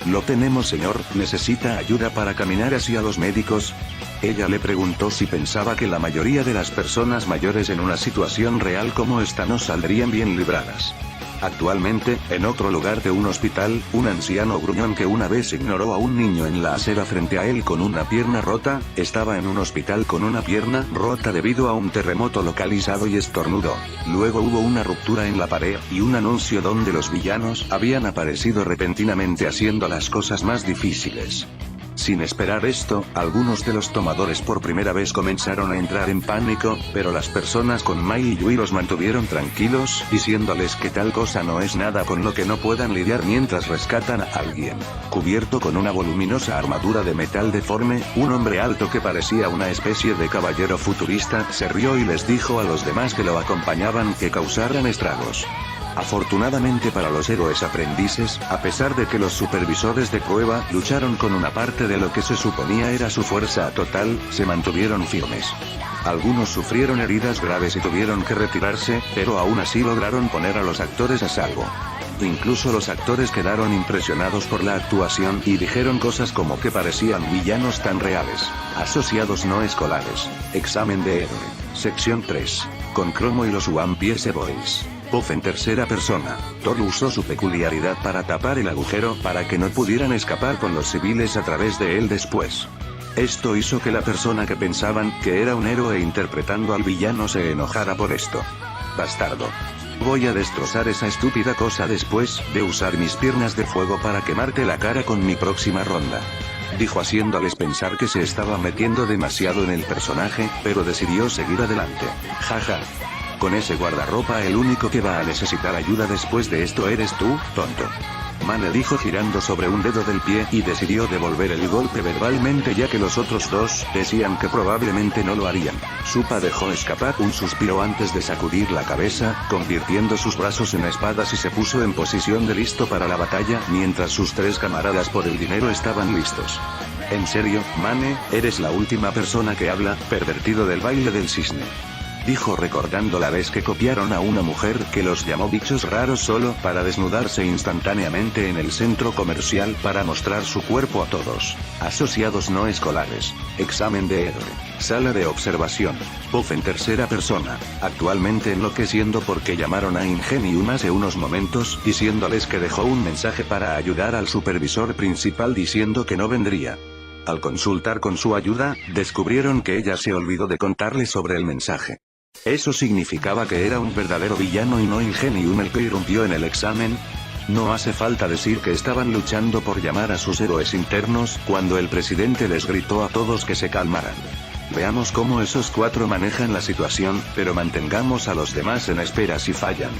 «Lo tenemos, señor, ¿necesita ayuda para caminar hacia los médicos?». Ella le preguntó si pensaba que la mayoría de las personas mayores en una situación real como esta no saldrían bien libradas. Actualmente, en otro lugar de un hospital, un anciano gruñón que una vez ignoró a un niño en la acera frente a él con una pierna rota, estaba en un hospital con una pierna rota debido a un terremoto localizado y estornudó. Luego hubo una ruptura en la pared, y un anuncio donde los villanos habían aparecido repentinamente haciendo las cosas más difíciles. Sin esperar esto, algunos de los tomadores por primera vez comenzaron a entrar en pánico, pero las personas con Mai y Yui los mantuvieron tranquilos, diciéndoles que tal cosa no es nada con lo que no puedan lidiar mientras rescatan a alguien. Cubierto con una voluminosa armadura de metal deforme, un hombre alto que parecía una especie de caballero futurista se rió y les dijo a los demás que lo acompañaban que causaran estragos. Afortunadamente para los héroes aprendices, a pesar de que los supervisores de prueba lucharon con una parte de lo que se suponía era su fuerza total, se mantuvieron firmes. Algunos sufrieron heridas graves y tuvieron que retirarse, pero aún así lograron poner a los actores a salvo. Incluso los actores quedaron impresionados por la actuación y dijeron cosas como que parecían villanos tan reales. Asociados no escolares. Examen de héroe. Sección 3. Con Cromo y los One Piece Boys. Puff en tercera persona. Thor usó su peculiaridad para tapar el agujero para que no pudieran escapar con los civiles a través de él después. Esto hizo que la persona que pensaban que era un héroe interpretando al villano se enojara por esto. Bastardo. Voy a destrozar esa estúpida cosa después de usar mis piernas de fuego para quemarte la cara con mi próxima ronda. Dijo haciéndoles pensar que se estaba metiendo demasiado en el personaje, pero decidió seguir adelante. Jaja. Con ese guardarropa el único que va a necesitar ayuda después de esto eres tú, tonto. Mane dijo girando sobre un dedo del pie y decidió devolver el golpe verbalmente ya que los otros dos decían que probablemente no lo harían. Supa dejó escapar un suspiro antes de sacudir la cabeza, convirtiendo sus brazos en espadas y se puso en posición de listo para la batalla mientras sus tres camaradas por el dinero estaban listos. En serio, Mane, eres la última persona que habla, pervertido del baile del cisne. Dijo recordando la vez que copiaron a una mujer que los llamó bichos raros solo para desnudarse instantáneamente en el centro comercial para mostrar su cuerpo a todos. Asociados no escolares. Examen de héroe. Sala de observación. Puff en tercera persona. Actualmente enloqueciendo porque llamaron a Ingenium hace unos momentos diciéndoles que dejó un mensaje para ayudar al supervisor principal diciendo que no vendría. Al consultar con su ayuda, descubrieron que ella se olvidó de contarle sobre el mensaje. ¿Eso significaba que era un verdadero villano y no Ingenium el que irrumpió en el examen? No hace falta decir que estaban luchando por llamar a sus héroes internos cuando el presidente les gritó a todos que se calmaran. Veamos cómo esos cuatro manejan la situación, pero mantengamos a los demás en espera si fallan.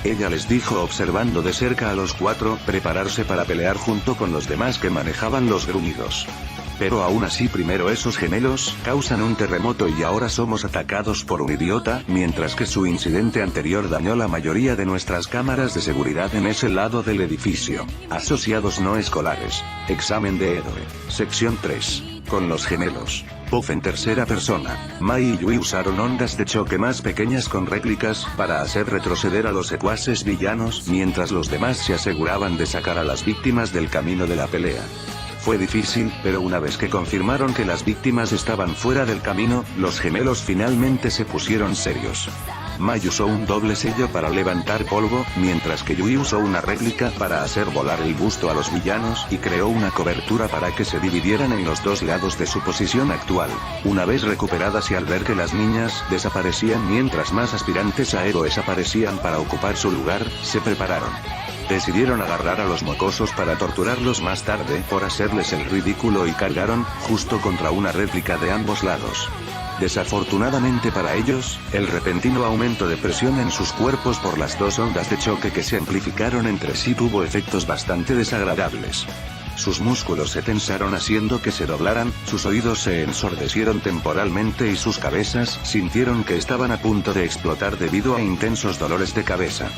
Ella les dijo observando de cerca a los cuatro prepararse para pelear junto con los demás que manejaban los gruñidos. Pero aún así primero esos gemelos causan un terremoto y ahora somos atacados por un idiota, mientras que su incidente anterior dañó la mayoría de nuestras cámaras de seguridad en ese lado del edificio. Asociados no escolares. Examen de héroe. Sección 3. Con los gemelos. Puff en tercera persona. Mai y Yui usaron ondas de choque más pequeñas con réplicas para hacer retroceder a los secuaces villanos mientras los demás se aseguraban de sacar a las víctimas del camino de la pelea. Fue difícil, pero una vez que confirmaron que las víctimas estaban fuera del camino, los gemelos finalmente se pusieron serios. Mai usó un doble sello para levantar polvo, mientras que Yui usó una réplica para hacer volar el busto a los villanos y creó una cobertura para que se dividieran en los dos lados de su posición actual. Una vez recuperadas y al ver que las niñas desaparecían mientras más aspirantes a héroes aparecían para ocupar su lugar, se prepararon. Decidieron agarrar a los mocosos para torturarlos más tarde por hacerles el ridículo y cargaron justo contra una réplica de ambos lados. Desafortunadamente para ellos, el repentino aumento de presión en sus cuerpos por las dos ondas de choque que se amplificaron entre sí tuvo efectos bastante desagradables. Sus músculos se tensaron haciendo que se doblaran, sus oídos se ensordecieron temporalmente y sus cabezas sintieron que estaban a punto de explotar debido a intensos dolores de cabeza.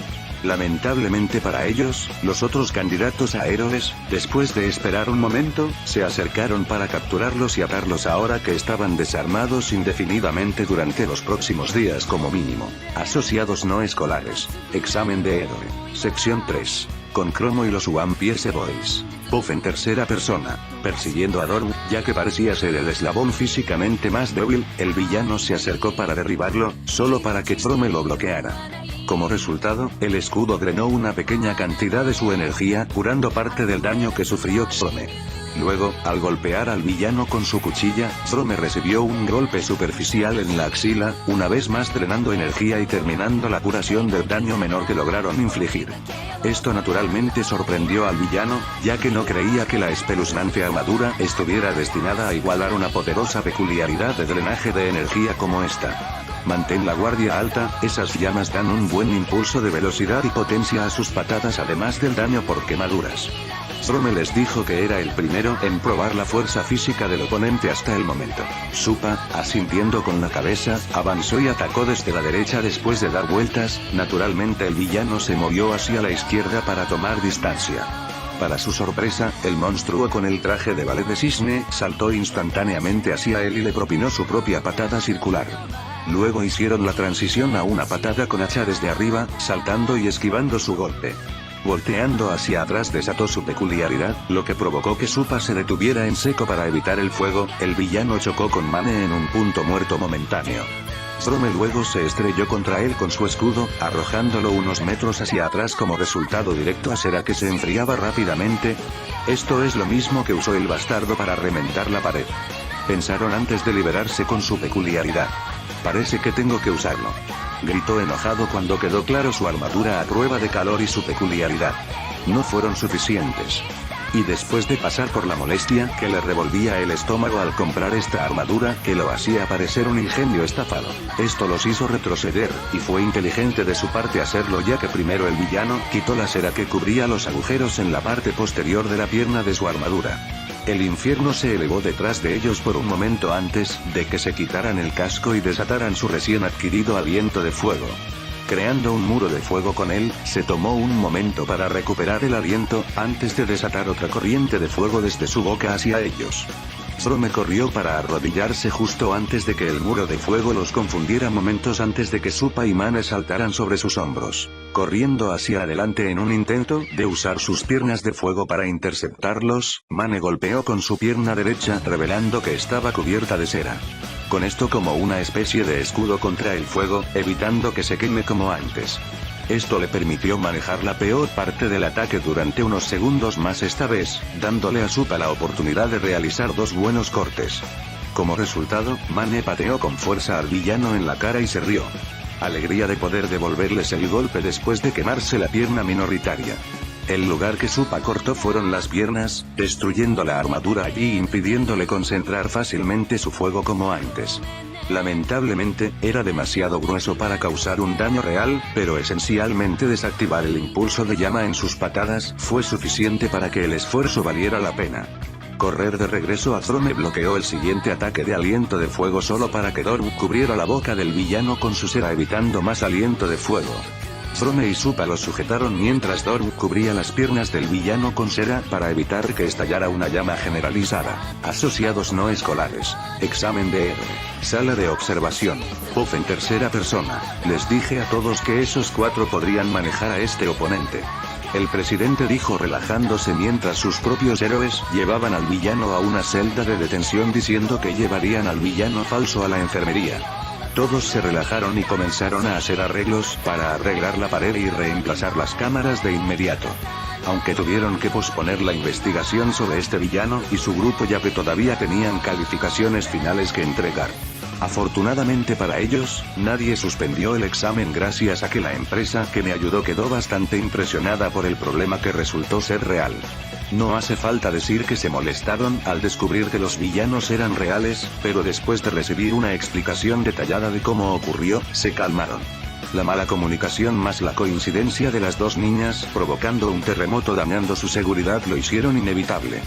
Lamentablemente para ellos, los otros candidatos a héroes, después de esperar un momento, se acercaron para capturarlos y atarlos ahora que estaban desarmados indefinidamente durante los próximos días como mínimo. Asociados no escolares. Examen de héroe. Sección 3. Con Cromo y los One Piece Boys. Puff en tercera persona, persiguiendo a Doru, ya que parecía ser el eslabón físicamente más débil, el villano se acercó para derribarlo, solo para que Chrome lo bloqueara. Como resultado, el escudo drenó una pequeña cantidad de su energía, curando parte del daño que sufrió Chrome. Luego, al golpear al villano con su cuchilla, Chrome recibió un golpe superficial en la axila, una vez más drenando energía y terminando la curación del daño menor que lograron infligir. Esto naturalmente sorprendió al villano, ya que no creía que la espeluznante armadura estuviera destinada a igualar una poderosa peculiaridad de drenaje de energía como esta. Mantén la guardia alta, esas llamas dan un buen impulso de velocidad y potencia a sus patadas además del daño por quemaduras. Chrome les dijo que era el primero en probar la fuerza física del oponente hasta el momento. Supa, asintiendo con la cabeza, avanzó y atacó desde la derecha después de dar vueltas, naturalmente el villano se movió hacia la izquierda para tomar distancia. Para su sorpresa, el monstruo con el traje de ballet de cisne saltó instantáneamente hacia él y le propinó su propia patada circular. Luego hicieron la transición a una patada con hacha desde arriba, saltando y esquivando su golpe. Volteando hacia atrás desató su peculiaridad, lo que provocó que Supa se detuviera en seco para evitar el fuego. El villano chocó con Mane en un punto muerto momentáneo. Zrome luego se estrelló contra él con su escudo, arrojándolo unos metros hacia atrás como resultado directo a Sera, que se enfriaba rápidamente. Esto es lo mismo que usó el bastardo para reventar la pared. Pensaron antes de liberarse con su peculiaridad. Parece que tengo que usarlo. Gritó enojado cuando quedó claro su armadura a prueba de calor y su peculiaridad. No fueron suficientes. Y después de pasar por la molestia que le revolvía el estómago al comprar esta armadura, que lo hacía parecer un ingenio estafado, esto los hizo retroceder, y fue inteligente de su parte hacerlo, ya que primero el villano quitó la cera que cubría los agujeros en la parte posterior de la pierna de su armadura. El infierno se elevó detrás de ellos por un momento antes de que se quitaran el casco y desataran su recién adquirido aliento de fuego. Creando un muro de fuego con él, se tomó un momento para recuperar el aliento, antes de desatar otra corriente de fuego desde su boca hacia ellos. Zrome corrió para arrodillarse justo antes de que el muro de fuego los confundiera, momentos antes de que Supa y Mane saltaran sobre sus hombros. Corriendo hacia adelante en un intento de usar sus piernas de fuego para interceptarlos, Mane golpeó con su pierna derecha, revelando que estaba cubierta de cera. Con esto como una especie de escudo contra el fuego, evitando que se queme como antes. Esto le permitió manejar la peor parte del ataque durante unos segundos más, esta vez, dándole a Supa la oportunidad de realizar dos buenos cortes. Como resultado, Mane pateó con fuerza al villano en la cara y se rió. Alegría de poder devolverles el golpe después de quemarse la pierna minoritaria. El lugar que Supa cortó fueron las piernas, destruyendo la armadura allí y impidiéndole concentrar fácilmente su fuego como antes. Lamentablemente, era demasiado grueso para causar un daño real, pero esencialmente desactivar el impulso de llama en sus patadas fue suficiente para que el esfuerzo valiera la pena. Correr de regreso a Zrome bloqueó el siguiente ataque de aliento de fuego solo para que Dorm cubriera la boca del villano con su cera, evitando más aliento de fuego. Zrome y Supa lo sujetaron mientras Dorm cubría las piernas del villano con cera para evitar que estallara una llama generalizada. Asociados no escolares. Examen de R. Sala de observación. Puff en tercera persona. Les dije a todos que esos cuatro podrían manejar a este oponente. El presidente dijo, relajándose mientras sus propios héroes llevaban al villano a una celda de detención, diciendo que llevarían al villano falso a la enfermería. Todos se relajaron y comenzaron a hacer arreglos para arreglar la pared y reemplazar las cámaras de inmediato. Aunque tuvieron que posponer la investigación sobre este villano y su grupo, ya que todavía tenían calificaciones finales que entregar. Afortunadamente para ellos, nadie suspendió el examen gracias a que la empresa que me ayudó quedó bastante impresionada por el problema que resultó ser real. No hace falta decir que se molestaron al descubrir que los villanos eran reales, pero después de recibir una explicación detallada de cómo ocurrió, se calmaron. La mala comunicación más la coincidencia de las dos niñas provocando un terremoto dañando su seguridad lo hicieron inevitable.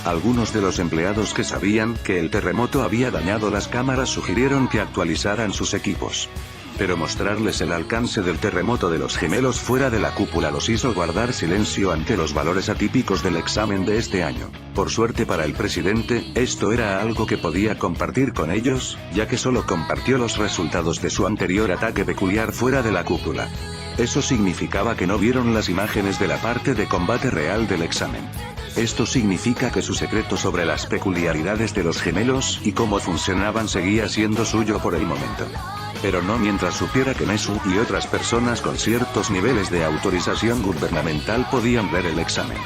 Algunos de los empleados que sabían que el terremoto había dañado las cámaras sugirieron que actualizaran sus equipos. Pero mostrarles el alcance del terremoto de los gemelos fuera de la cúpula los hizo guardar silencio ante los valores atípicos del examen de este año. Por suerte para el presidente, esto era algo que podía compartir con ellos, ya que solo compartió los resultados de su anterior ataque peculiar fuera de la cúpula. Eso significaba que no vieron las imágenes de la parte de combate real del examen. Esto significa que su secreto sobre las peculiaridades de los gemelos y cómo funcionaban seguía siendo suyo por el momento. Pero no mientras supiera que Nezu y otras personas con ciertos niveles de autorización gubernamental podían ver el examen.